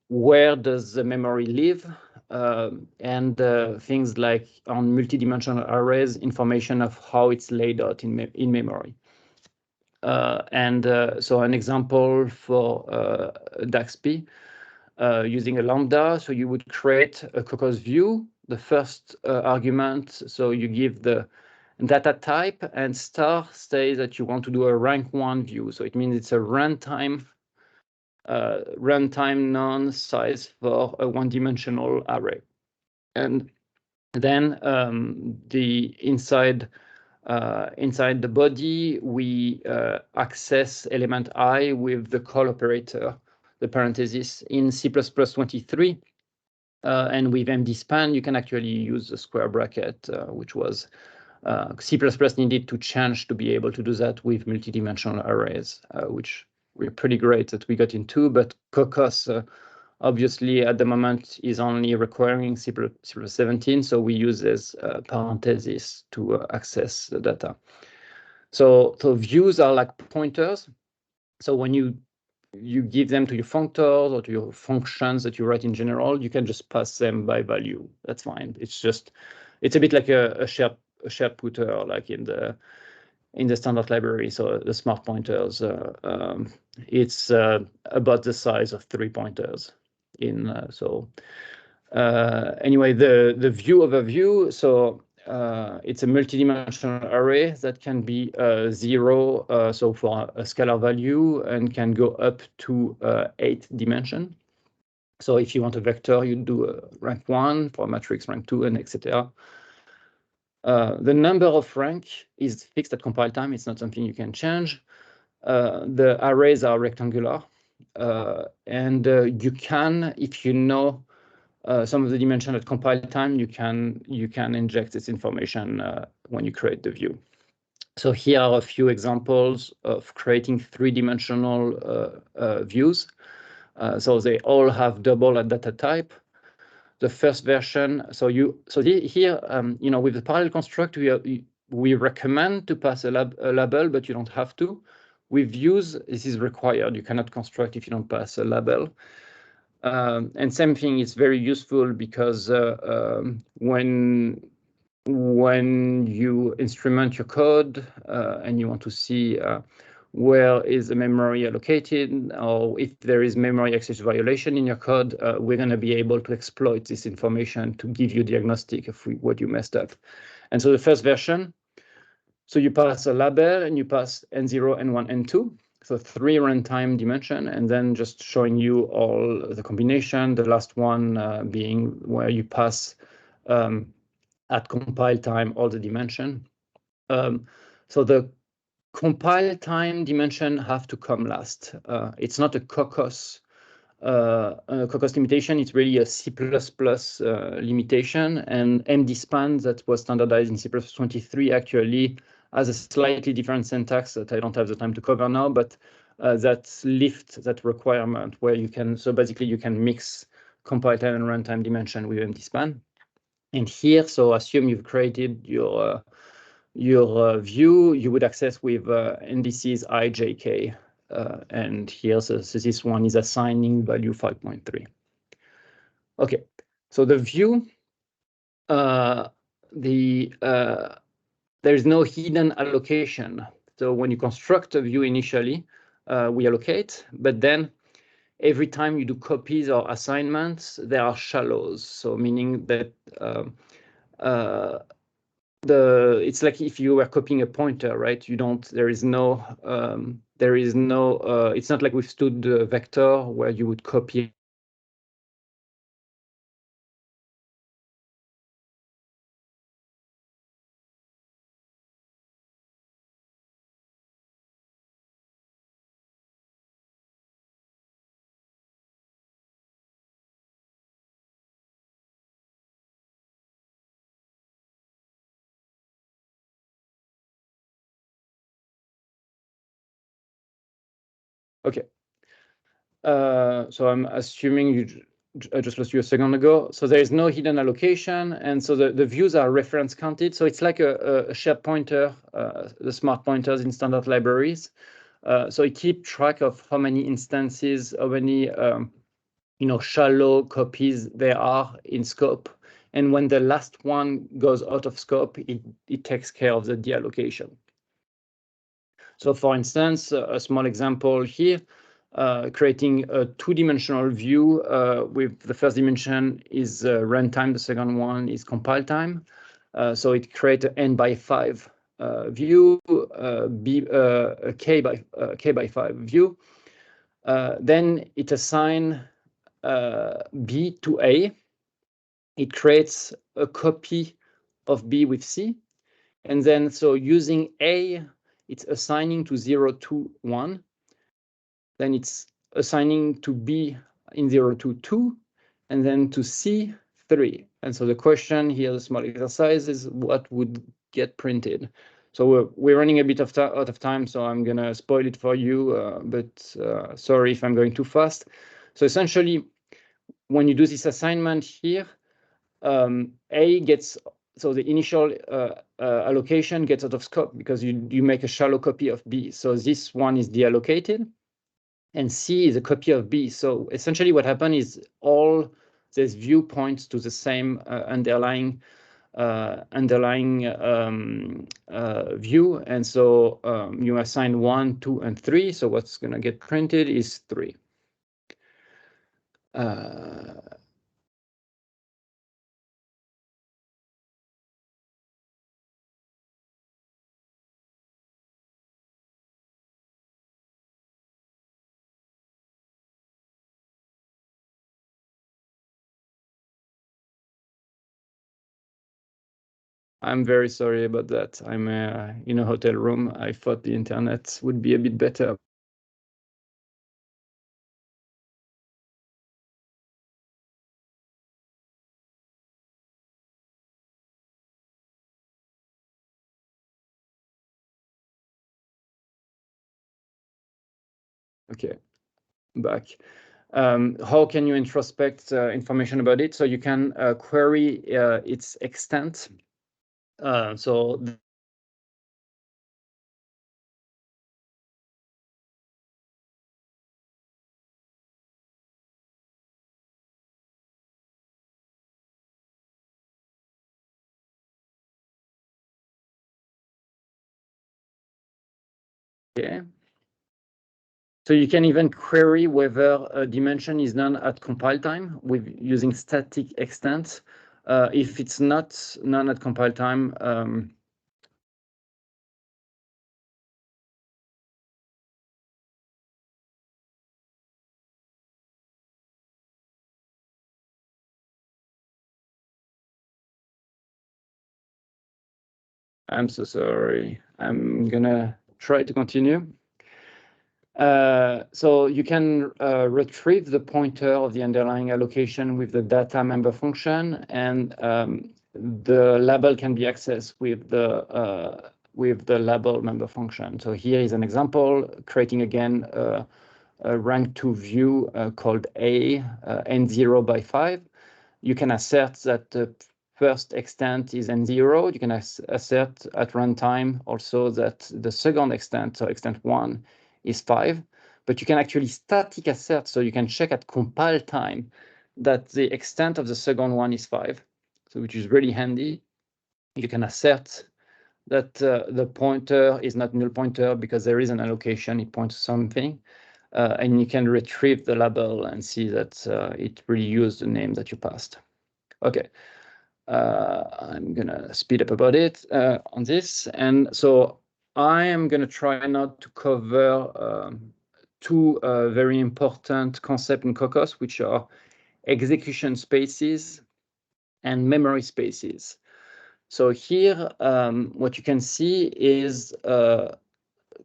where does the memory live, and things like on multidimensional arrays, information of how it's laid out in memory. So an example for DAXP, using a lambda, so you would create a Kokkos view, the first argument, so you give the data type, and star says that you want to do a rank 1 view, so it means it's a runtime none size for a one-dimensional array. And then inside the body, we access element I with the call operator, the parenthesis in C++23, and with mdspan you can actually use the square bracket, which was C++ needed to change to be able to do that with multidimensional arrays, which we're pretty great that we got into, but Kokkos obviously at the moment is only requiring C+17, so we use this parenthesis to access the data. So views are like pointers. So when you give them to your functors or to your functions that you write in general, you can just pass them by value. That's fine. It's a bit like a shared putter, like in the standard library. So the smart pointers, it's about the size of 3 pointers. Anyway, the view of a view, so it's a multidimensional array that can be 0, so for a scalar value, and can go up to 8 dimension. So if you want a vector, you do a rank 1, for a matrix rank 2, and etc. The number of rank is fixed at compile time. It's not something you can change. The arrays are rectangular, and you can, if you know some of the dimension at compile time, you can inject this information when you create the view. So here are a few examples of creating 3-dimensional views. So they all have double at data type. The first version, here, with the parallel construct, we recommend to pass a label, but you don't have to. With views, this is required. You cannot construct if you don't pass a label. And same thing is very useful because when you instrument your code and you want to see where is the memory allocated, or if there is memory access violation in your code, we're going to be able to exploit this information to give you diagnostic of what you messed up. And so the first version, so you pass a label and you pass N0, N1, N2. so 3 runtime dimension, and then just showing you all the combination, the last one being where you pass at compile time all the dimension. So the compile time dimension have to come last. It's not a Kokkos limitation, it's really a C++ limitation, and MDSpan that was standardized in C++23 actually has a slightly different syntax that I don't have the time to cover now, but that lift that requirement where you can, so basically you can mix compile time and runtime dimension with MDSpan. And here, so assume you've created your view, you would access with indices I, J, K. And here, so this one is assigning value 5.3. Okay, so the view, there is no hidden allocation. So when you construct a view initially, we allocate, but then every time you do copies or assignments, there are shallows. So meaning that it's like if you were copying a pointer, right? You don't, it's not like with stud vector where you would copy. Okay. So I'm assuming I just lost you a second ago. So there is no hidden allocation. And so the views are reference counted. So it's like a shared pointer, the smart pointers in standard libraries. So it keeps track of how many instances, how many shallow copies there are in scope. And when the last one goes out of scope, it takes care of the deallocation. So for instance, a small example here, creating a 2-dimensional view with the first dimension is runtime, the second one is compile time. So it creates an n by 5 view, a k by 5 view. Then it assigns B to A. It creates a copy of B with C. And then so using A, it's assigning to 0, 2, 1. Then it's assigning to B in 0, 2, 2, and then to C, 3. And so the question here, the small exercise, is what would get printed? So we're running a bit out of time, so I'm going to spoil it for you, but sorry if I'm going too fast. So essentially, when you do this assignment here, A gets, so the initial allocation gets out of scope because you make a shallow copy of B. So this one is deallocated, and C is a copy of B. So essentially what happened is all this view points to the same underlying view. And so you assign 1, 2, and 3. So what's going to get printed is 3. I'm very sorry about that. I'm in a hotel room. I thought the internet would be a bit better. Okay, back. How can you introspect information about it? So you can query its extent. So okay. So you can even query whether a dimension is none at compile time with using static extent. If it's not none at compile time, I'm so sorry. I'm gonna try to continue. So you can retrieve the pointer of the underlying allocation with the data member function, and the label can be accessed with the label member function. So here is an example, creating again a rank 2 view called A N0 by 5. You can assert that the first extent is N0. You can assert at runtime also that the second extent, so extent 1, is 5. But you can actually static assert, so you can check at compile time that the extent of the second one is 5, so which is really handy. You can assert that the pointer is not null pointer because there is an allocation, it points to something. And you can retrieve the label and see that it really used the name that you passed. Okay, I'm gonna speed up about it on this. And so I am gonna try not to cover two very important concepts in Kokkos, which are execution spaces and memory spaces. So here, what you can see is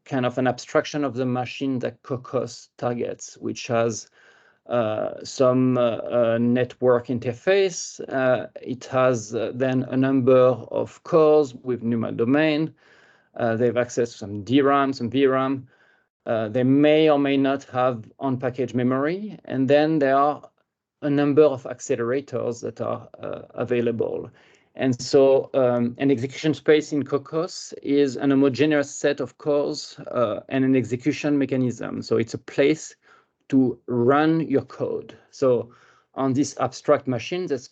kind of an abstraction of the machine that Kokkos targets, which has some network interface. It has then a number of cores with NUMA domain. They have access to some DRAM, some VRAM. They may or may not have on-package memory. And then there are a number of accelerators that are available. And so an execution space in Kokkos is an homogeneous set of cores and an execution mechanism. So it's a place to run your code. So on this abstract machine, that's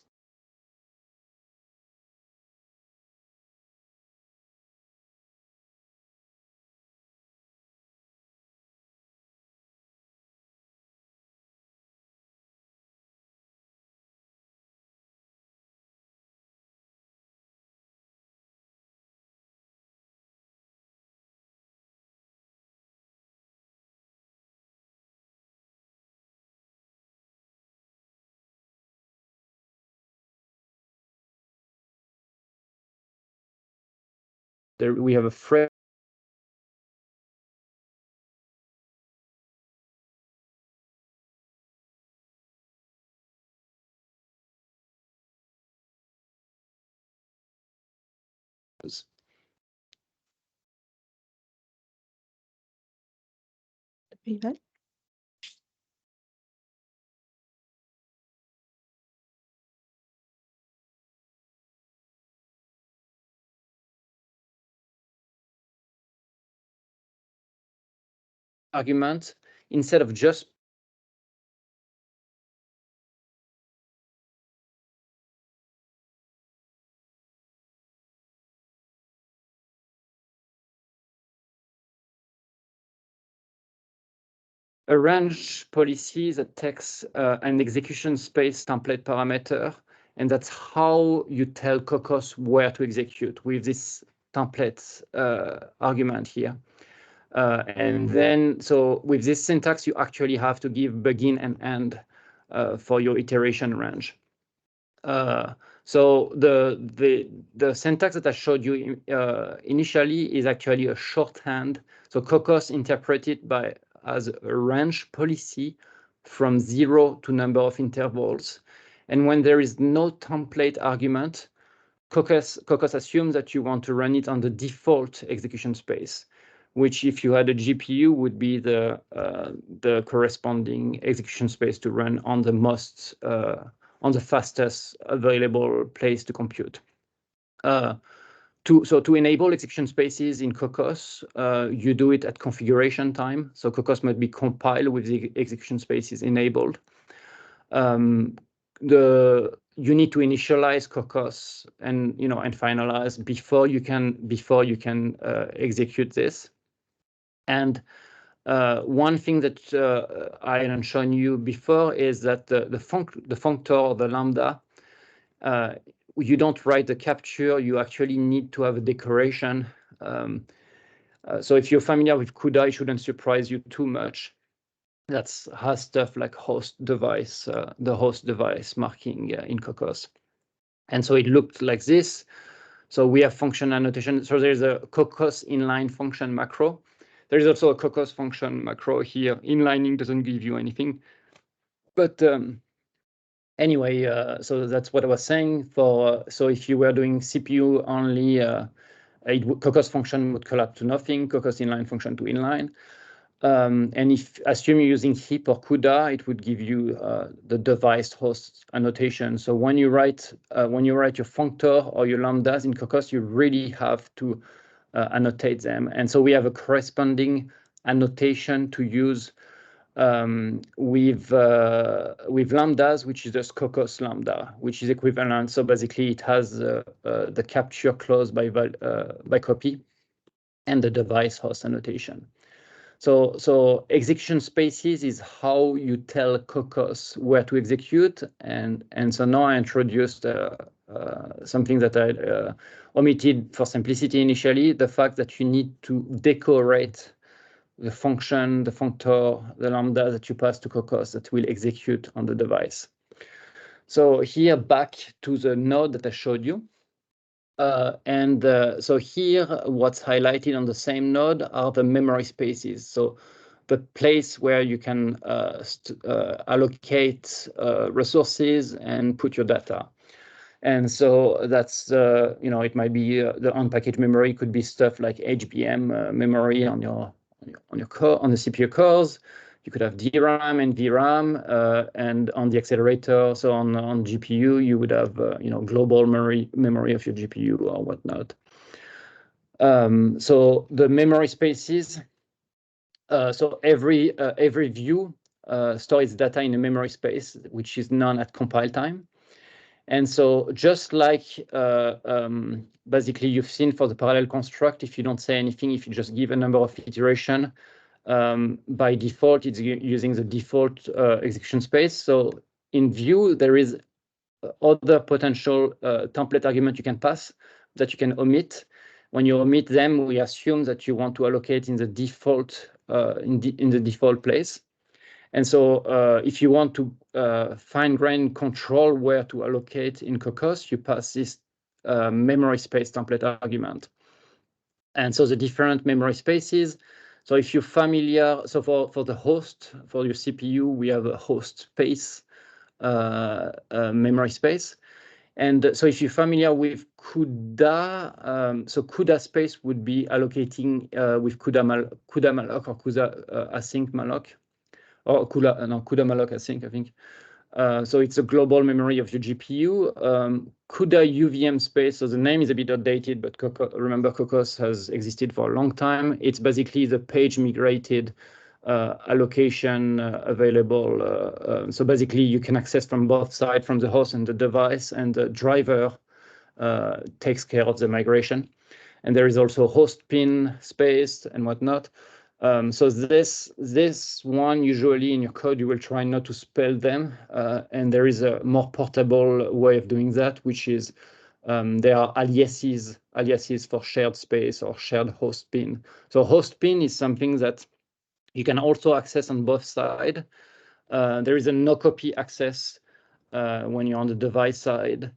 there we have a phrase. Feedback? Argument instead of just a range policy that takes an execution space template parameter, and that's how you tell Kokkos where to execute with this template argument here. And then, so with this syntax, you actually have to give begin and end for your iteration range. So the syntax that I showed you initially is actually a shorthand. So Kokkos interpreted as a range policy from 0 to number of intervals. And when there is no template argument, Kokkos assumes that you want to run it on the default execution space, which if you had a GPU would be the corresponding execution space to run on the most on the fastest available place to compute. To enable execution spaces in Kokkos, you do it at configuration time. So Kokkos must be compiled with the execution spaces enabled. You need to initialize Kokkos and finalize before you can execute this. And one thing that I hadn't shown you before is that the functor, the lambda, you don't write the capture. You actually need to have a decoration. So if you're familiar with CUDA, it shouldn't surprise you too much. That has stuff like host device, the host device marking in Kokkos. And so it looked like this. So we have function annotation. So there's a Kokkos inline function macro. There is also a Kokkos function macro here. Inlining doesn't give you anything. But anyway, so that's what I was saying. So if you were doing CPU only, Kokkos function would collapse to nothing, Kokkos inline function to inline. And if assume you're using heap or CUDA, it would give you the device host annotation. So when you write your functor or your lambdas in Kokkos, you really have to annotate them. And so we have a corresponding annotation to use with lambdas, which is just Kokkos lambda, which is equivalent. So basically, it has the capture clause by copy and the device host annotation. So execution spaces is how you tell Kokkos where to execute, and so now I introduced something that I omitted for simplicity initially: the fact that you need to decorate the function, the functor, the lambda that you pass to Kokkos that will execute on the device. So here, back to the node that I showed you. So here, what's highlighted on the same node are the memory spaces. So the place where you can allocate resources and put your data. And so that's, it might be the unpackaged memory could be stuff like HBM memory on the CPU cores. You could have DRAM and VRAM, and on the accelerator, so on GPU, you would have global memory of your GPU or whatnot. So the memory spaces. So every view stores data in a memory space, which is none at compile time. And so just like basically you've seen for the parallel construct, if you don't say anything, if you just give a number of iteration, by default, it's using the default execution space. So in Vue, there is other potential template argument you can pass that you can omit. When you omit them, we assume that you want to allocate in the default in the default place. And so if you want to fine-grain control where to allocate in Kokkos, you pass this memory space template argument. And so the different memory spaces. So if you're familiar, so for the host, for your CPU, we have a host space, memory space. And so if you're familiar with CUDA, so CUDA space would be allocating with CUDA malloc or CUDA async malloc. Or CUDA malloc async, I think. So it's a global memory of your GPU. CUDA UVM space, so the name is a bit outdated, but remember Kokkos has existed for a long time. It's basically the page migrated allocation available. So basically you can access from both sides, from the host and the device, and the driver takes care of the migration. And there is also host pin space and whatnot. So this one, usually in your code, you will try not to spell them. And there is a more portable way of doing that, which is there are aliases for shared space or shared host pin. So host pin is something that you can also access on both sides. There is a no copy access when you're on the device side.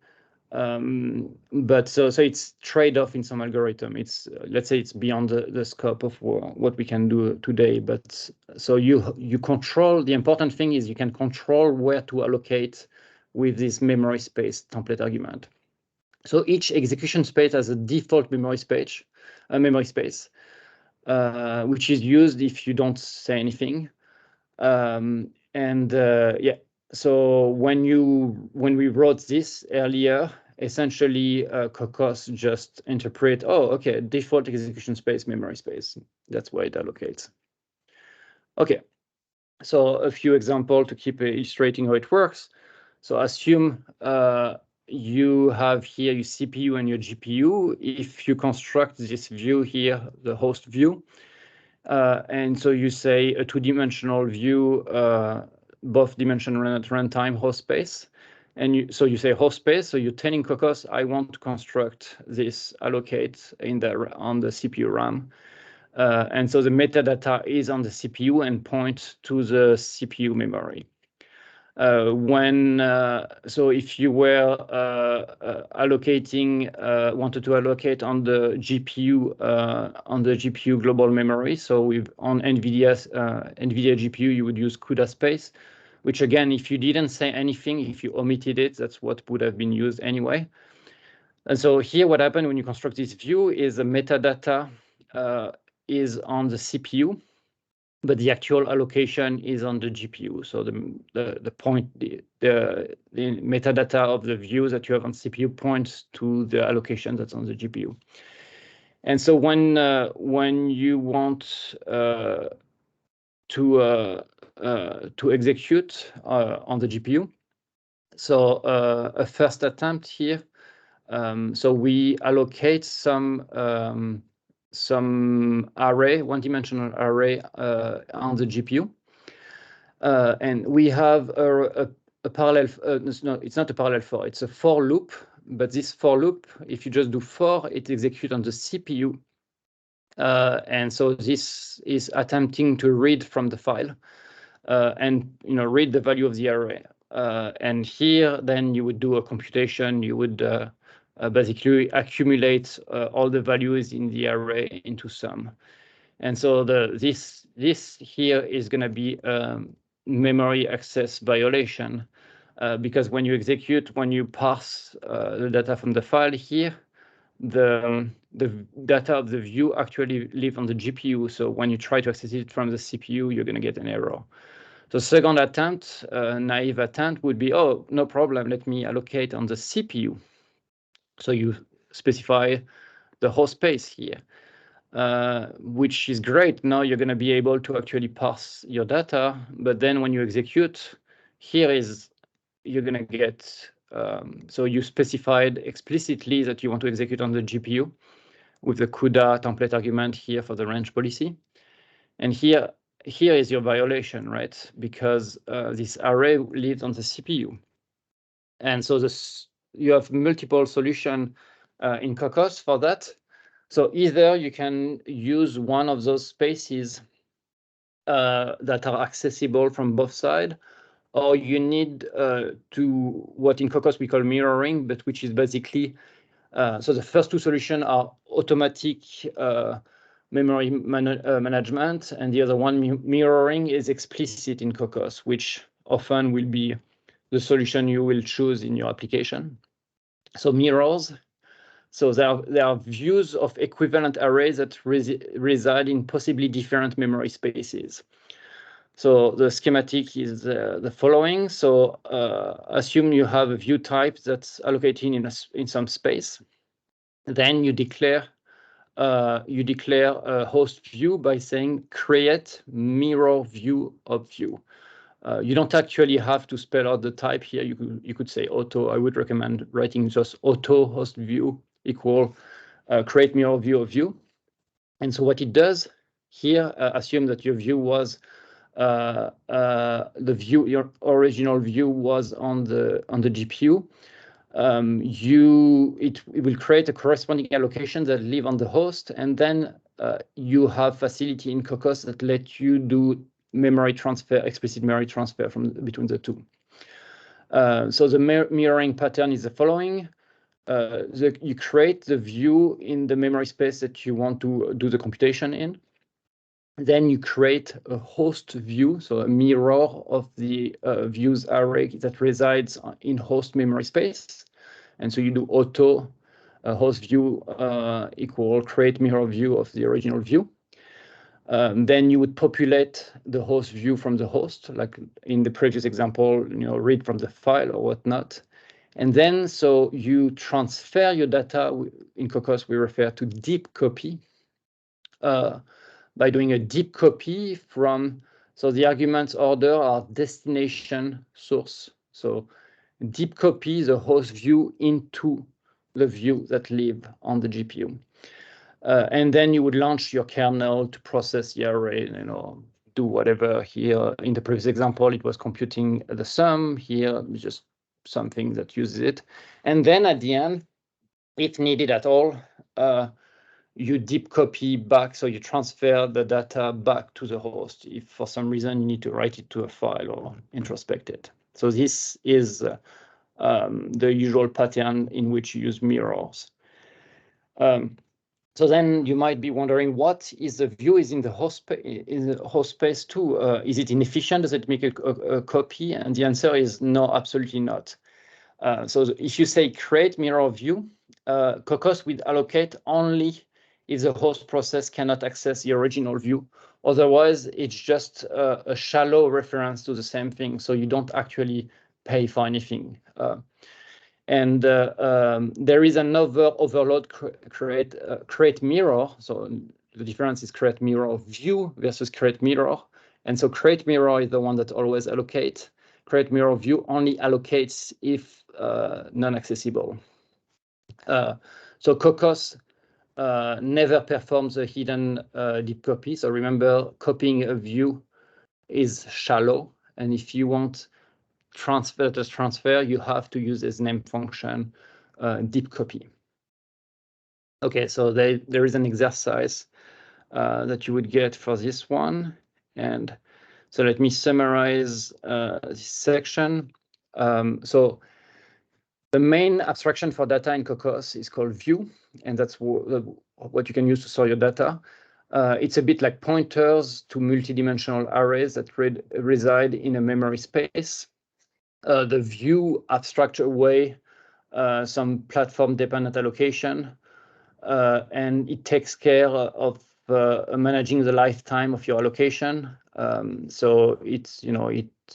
But so it's trade-off in some algorithm. It's let's say it's beyond the scope of what we can do today. But so you control, the important thing is you can control where to allocate with this memory space template argument. So each execution space has a default memory space, which is used if you don't say anything. Yeah. So when we wrote this earlier, essentially Kokkos just interpret, oh, okay, default execution space, memory space. That's where it allocates. Okay, so a few examples to keep illustrating how it works. So assume you have here your CPU and your GPU. If you construct this view here, the host view, and so you say a two-dimensional view, both dimension run at runtime host space. And so you say host space, so you're telling Kokkos, I want to construct this allocate on the CPU RAM. And so the metadata is on the CPU and point to the CPU memory. So if you were wanted to allocate on the GPU global memory, so on NVIDIA GPU, you would use CUDA space, which again, if you didn't say anything, if you omitted it, that's what would have been used anyway. And so here, what happened when you construct this view is the metadata is on the CPU, but the actual allocation is on the GPU. So the metadata of the view that you have on CPU points to the allocation that's on the GPU. And so when you want to execute on the GPU, so a first attempt here. So we allocate some array, one-dimensional array on the GPU, and we have a parallel. No, it's not a parallel for. It's a for loop. But this for loop, if you just do for, it executes on the CPU, and so this is attempting to read from the file and read the value of the array. And here, then you would do a computation. You would basically accumulate all the values in the array into sum. And so this here is going to be memory access violation because when you parse the data from the file here, the data of the view actually live on the GPU. So when you try to access it from the CPU, you're going to get an error. The second attempt, naive attempt, would be, oh, no problem, let me allocate on the CPU. So you specify the host space here, which is great. Now you're going to be able to actually parse your data. But then when you execute, you're going to get, so you specified explicitly that you want to execute on the GPU with the CUDA template argument here for the range policy. And here is your violation, right? Because this array lives on the CPU. And so you have multiple solutions in Kokkos for that. So either you can use one of those spaces that are accessible from both sides, or you need to what in Kokkos we call mirroring, but which is basically, so the first two solutions are automatic memory management, and the other one, mirroring, is explicit in Kokkos, which often will be the solution you will choose in your application. So mirrors, so there are views of equivalent arrays that reside in possibly different memory spaces. So the schematic is the following. So assume you have a view type that's allocated in some space. Then you declare a host view by saying create mirror view of view. You don't actually have to spell out the type here. You could say auto. I would recommend writing just auto host view equal create mirror view of view. And so what it does here, assume that your view was your original view was on the GPU. It will create a corresponding allocation that live on the host, and then you have facility in Kokkos that let you do memory transfer, explicit memory transfer between the two. So the mirroring pattern is the following. You create the view in the memory space that you want to do the computation in. Then you create a host view, so a mirror of the views array that resides in host memory space. And so you do auto host view equal create mirror view of the original view. Then you would populate the host view from the host, like in the previous example, read from the file or whatnot. And then so you transfer your data. In Kokkos, we refer to deep copy. By doing a deep copy so the arguments order are destination source. So deep copy the host view into the view that live on the GPU. And then you would launch your kernel to process the array, do whatever. Here in the previous example, it was computing the sum. Here, just something that uses it. And then at the end, if needed at all, you deep copy back, so you transfer the data back to the host if for some reason you need to write it to a file or introspect it. So this is the usual pattern in which you use mirrors. So then you might be wondering, what is the view is in the host space too? Is it inefficient? Does it make a copy? And the answer is no, absolutely not. So if you say create mirror view, Kokkos will allocate only if the host process cannot access the original view. Otherwise, it's just a shallow reference to the same thing. So you don't actually pay for anything. And there is another overload create mirror. So the difference is create mirror view versus create mirror. And so create mirror is the one that always allocates. Create mirror view only allocates if non-accessible. So Kokkos never performs a hidden deep copy. So remember, copying a view is shallow. And if you want transfer, you have to use this name function, deep copy. Okay, so there is an exercise that you would get for this one. And so let me summarize this section. So the main abstraction for data in Kokkos is called view, and that's what you can use to store your data. It's a bit like pointers to multidimensional arrays that reside in a memory space. The view abstracts away some platform-dependent allocation, and it takes care of managing the lifetime of your allocation. So it's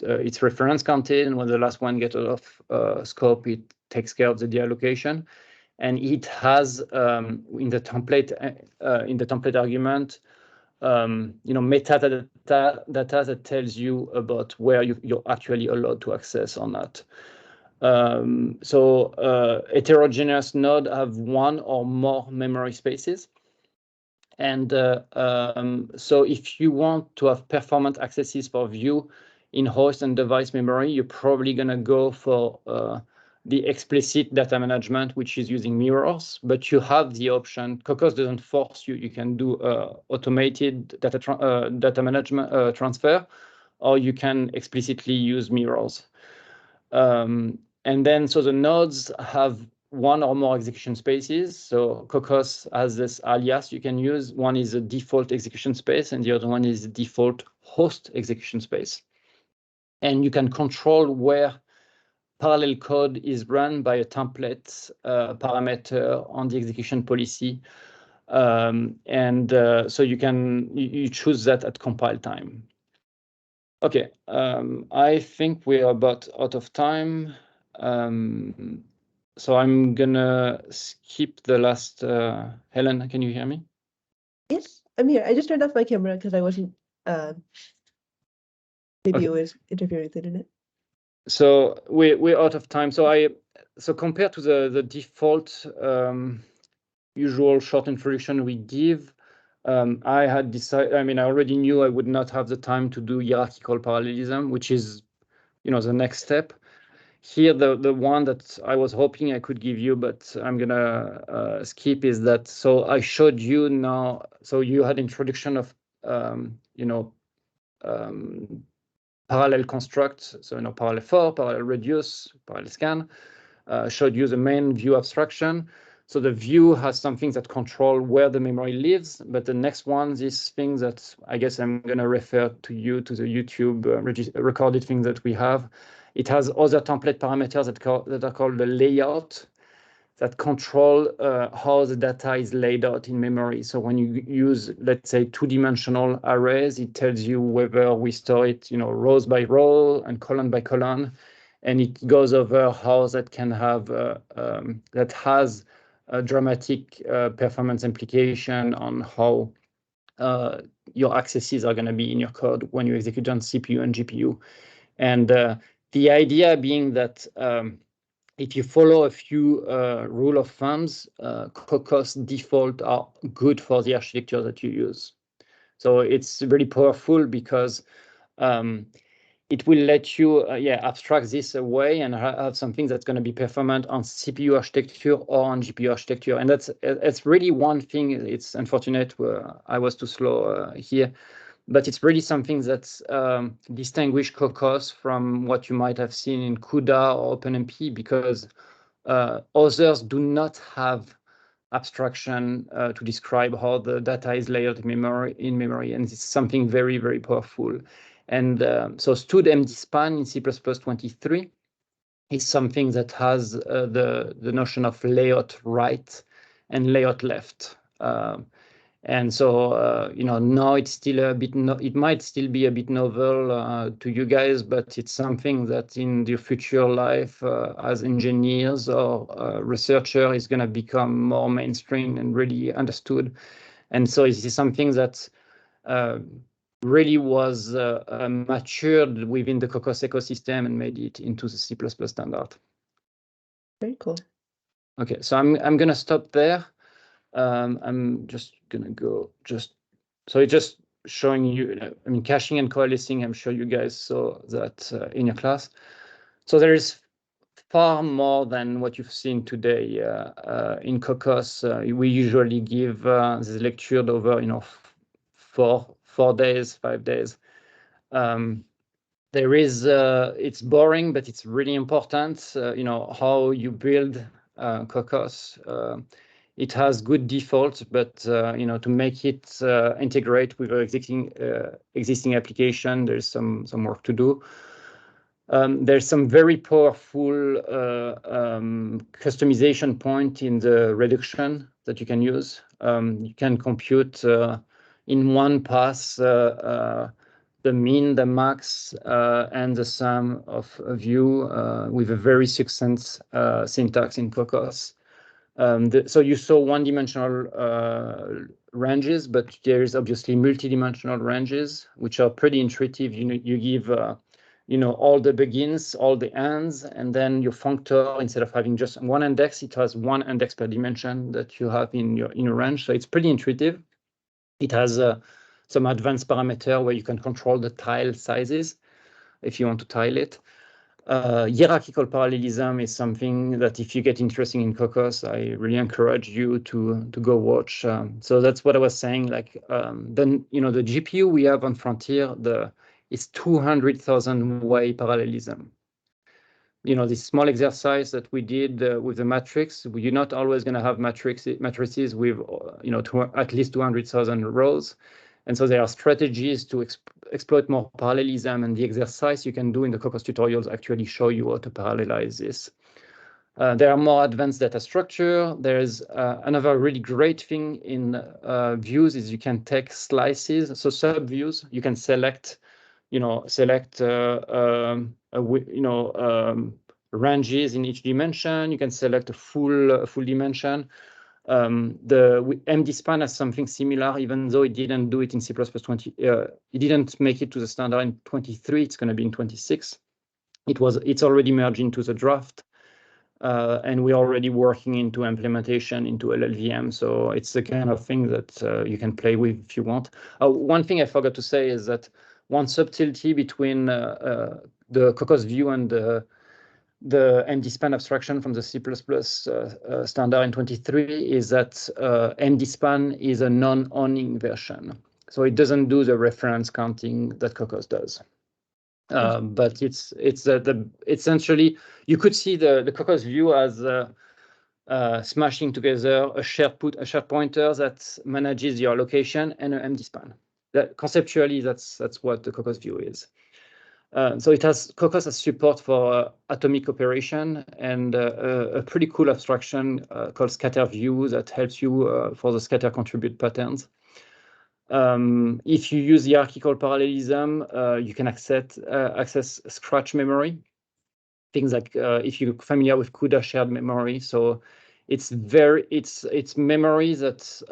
it's reference counted, and when the last one gets out of scope, it takes care of the deallocation. And it has in the template argument, metadata data that tells you about where you're actually allowed to access or not. So heterogeneous nodes have one or more memory spaces. And so if you want to have performant accesses for view in host and device memory, you're probably going to go for the explicit data management, which is using mirrors, but you have the option. Kokkos doesn't force you. You can do automated data management transfer, or you can explicitly use mirrors. And then, so the nodes have one or more execution spaces. So Kokkos has this alias you can use. One is a default execution space, and the other one is a default host execution space. And you can control where parallel code is run by a template parameter on the execution policy. So you choose that at compile time. Okay, I think we are about out of time. So I'm gonna skip the last. Helen, can you hear me? Yes, I'm here. I just turned off my camera because I wasn't. Maybe it was interfering with the internet. So we're out of time. So compared to the default usual short introduction we give, I had decided. I mean, I already knew I would not have the time to do hierarchical parallelism, which is, the next step. Here, the one that I was hoping I could give you, but I'm gonna skip, is that. So I showed you now. So you had introduction of parallel constructs. So parallel for, parallel reduce, parallel scan. Showed you the main view abstraction. So the view has some things that control where the memory lives, but the next one, these things that I guess I'm going to refer to you to the YouTube recorded things that we have. It has other template parameters that are called the layout, that control how the data is laid out in memory. So when you use, let's say, two-dimensional arrays, it tells you whether we store it, rows by row and column by column. And it goes over how that can have that has a dramatic performance implication on how your accesses are going to be in your code when you execute on CPU and GPU. And the idea being that if you follow a few rule of thumbs, Kokkos default are good for the architecture that you use. So it's really powerful because it will let you abstract this away and have something that's going to be performant on CPU architecture or on GPU architecture. And that's really one thing. It's unfortunate I was too slow here, but it's really something that's distinguished Kokkos from what you might have seen in CUDA or OpenMP, because others do not have abstraction to describe how the data is layered in memory, and it's something very, very powerful. And so Stud MDSpan in C++23 is something that has the notion of layout right and layout left. And so, now it's still a bit, it might still be a bit novel to you guys, but it's something that in your future life as engineers or researcher is going to become more mainstream and really understood. And so this is something that really was matured within the Kokkos ecosystem and made it into the C++ standard. Very cool. Okay, so I'm going to stop there. I'm just gonna go so it's just showing you, I mean, caching and coalescing. I'm sure you guys saw that in your class. So there is far more than what you've seen today in Kokkos. We usually give this lecture over, 4 days, 5 days. There is, it's boring, but it's really important, how you build Kokkos. It has good defaults, but to make it integrate with our existing application, there's some work to do. There's some very powerful customization point in the reduction that you can use. You can compute in one pass the mean, the max, and the sum of a view with a very succinct syntax in Kokkos. So you saw one-dimensional ranges, but there is obviously multi-dimensional ranges, which are pretty intuitive. You give all the begins, all the ends, and then your functor, instead of having just one index, it has one index per dimension that you have in your range. So it's pretty intuitive. It has some advanced parameter where you can control the tile sizes if you want to tile it. Hierarchical parallelism is something that if you get interested in Kokkos, I really encourage you to go watch. So that's what I was saying. Like then the GPU we have on Frontier is 200,000 way parallelism. This small exercise that we did with the matrix, you're not always going to have matrices with at least 200,000 rows. And so there are strategies to exploit more parallelism, and the exercise you can do in the Kokkos tutorials actually show you how to parallelize this. There are more advanced data structure. There's another really great thing in views is you can take slices, so subviews. You can select, ranges in each dimension. You can select a full dimension. The MDSpan has something similar, even though it didn't do it in C++20. It didn't make it to the standard in 23. It's going to be in 26. It's already merged into the draft, and we're already working into implementation into LLVM. So it's the kind of thing that you can play with if you want. One thing I forgot to say is that one subtlety between the Kokkos view and the MDSpan abstraction from the C++ standard in 23 is that MDSpan is a non-owning version. So it doesn't do the reference counting that Kokkos does. But it's essentially, you could see the Kokkos view as smashing together a shared pointer that manages your allocation and an MDSpan. Conceptually, that's what the Kokkos view is. So Kokkos has support for atomic operation and a pretty cool abstraction called scatter view that helps you for the scatter contribute patterns. If you use hierarchical parallelism, you can access scratch memory. Things like if you're familiar with CUDA shared memory, so it's memory that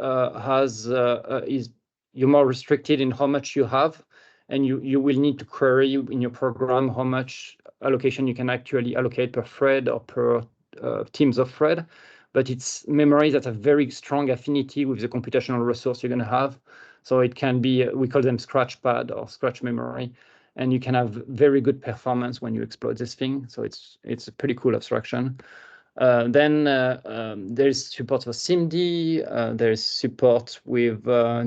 you're more restricted in how much you have. And you will need to query in your program how much allocation you can actually allocate per thread or per teams of thread. But it's memory that have very strong affinity with the computational resource you're going to have. So it can be, we call them scratch pad or scratch memory. And you can have very good performance when you exploit this thing. So it's a pretty cool abstraction. Then there's support for SIMD. There's support with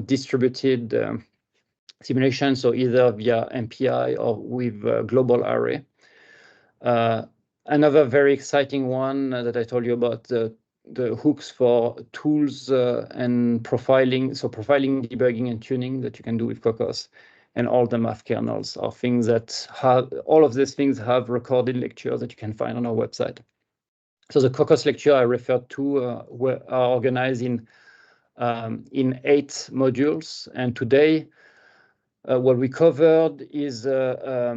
distributed simulation, so either via MPI or with global array. Another very exciting one that I told you about, the hooks for tools and profiling, so profiling, debugging, and tuning that you can do with Kokkos, and all the math kernels are things that have, all of these things have recorded lectures that you can find on our website. So the Kokkos lecture I referred to are organized in 8 modules, and today what we covered is a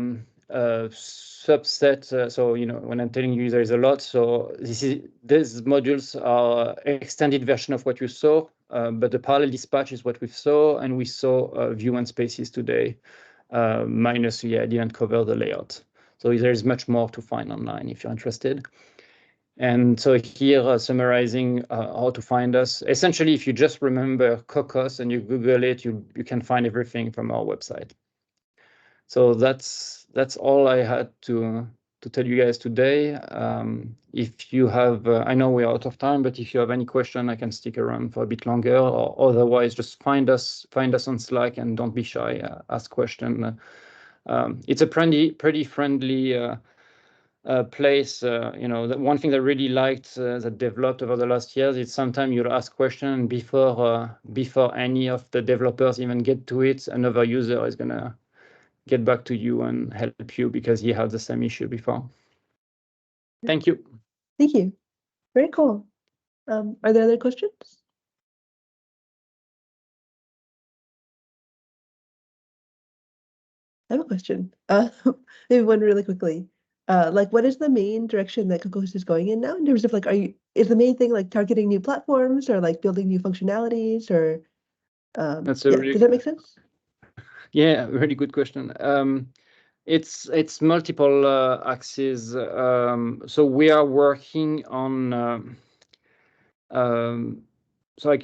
subset. So when I'm telling you there is a lot, so these modules are extended version of what you saw, but the parallel dispatch is what we saw, and we saw view and spaces today, minus I didn't cover the layout. So there is much more to find online if you're interested. And so here, summarizing how to find us. Essentially, if you just remember Kokkos and you Google it, you can find everything from our website. So that's all I had to tell you guys today. If you have, I know we're out of time, but if you have any question, I can stick around for a bit longer, or otherwise just find us on Slack and don't be shy, ask question. It's a pretty friendly place. The one thing that I really liked that developed over the last years is sometimes you'll ask question before any of the developers even get to it, another user is gonna get back to you and help you because he had the same issue before. Thank you. Thank you. Very cool. Are there other questions? I have a question. Maybe one really quickly. Like, what is the main direction that Kokkos is going in now in terms of like, is the main thing like targeting new platforms or like building new functionalities or? That's does that make sense? Yeah, really good question. It's multiple axes. So we are working on. So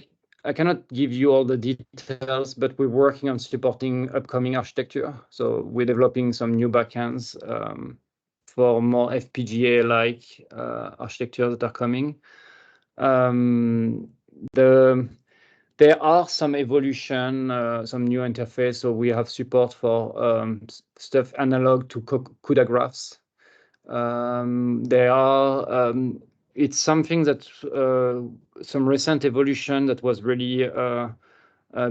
I cannot give you all the details, but we're working on supporting upcoming architecture. So we're developing some new backends for more FPGA-like architecture that are coming. There are some evolution, some new interface. So we have support for stuff analog to CUDA graphs. There are it's something that some recent evolution that was really a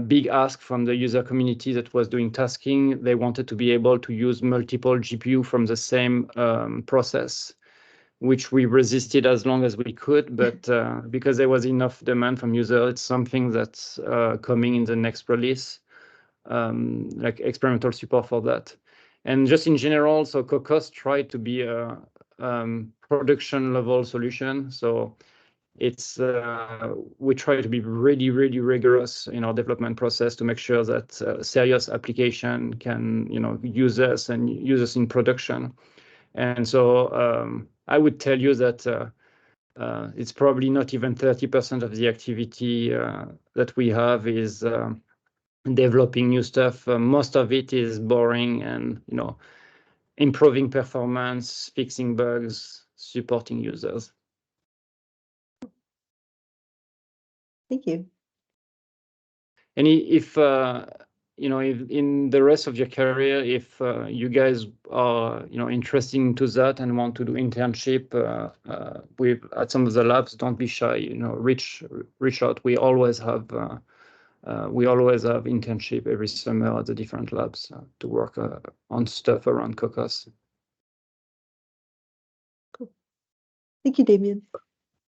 big ask from the user community that was doing tasking. They wanted to be able to use multiple GPU from the same process, which we resisted as long as we could, but because there was enough demand from users, it's something that's coming in the next release, like experimental support for that. And just in general, so Kokkos tried to be a production level solution. So it's we try to be really, really rigorous in our development process to make sure that serious application can use us and use us in production. And so I would tell you that it's probably not even 30% of the activity that we have is developing new stuff. Most of it is boring and improving performance, fixing bugs, supporting users. Thank you. And if if in the rest of your career, if you guys are interested into that and want to do internship at some of the labs, don't be shy. Reach out. We always have internship every summer at the different labs to work on stuff around Kokkos. Cool. Thank you, Damien.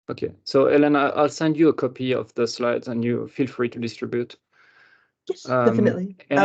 Okay, so Elena, I'll send you a copy of the slides and you feel free to distribute. Yes, definitely. And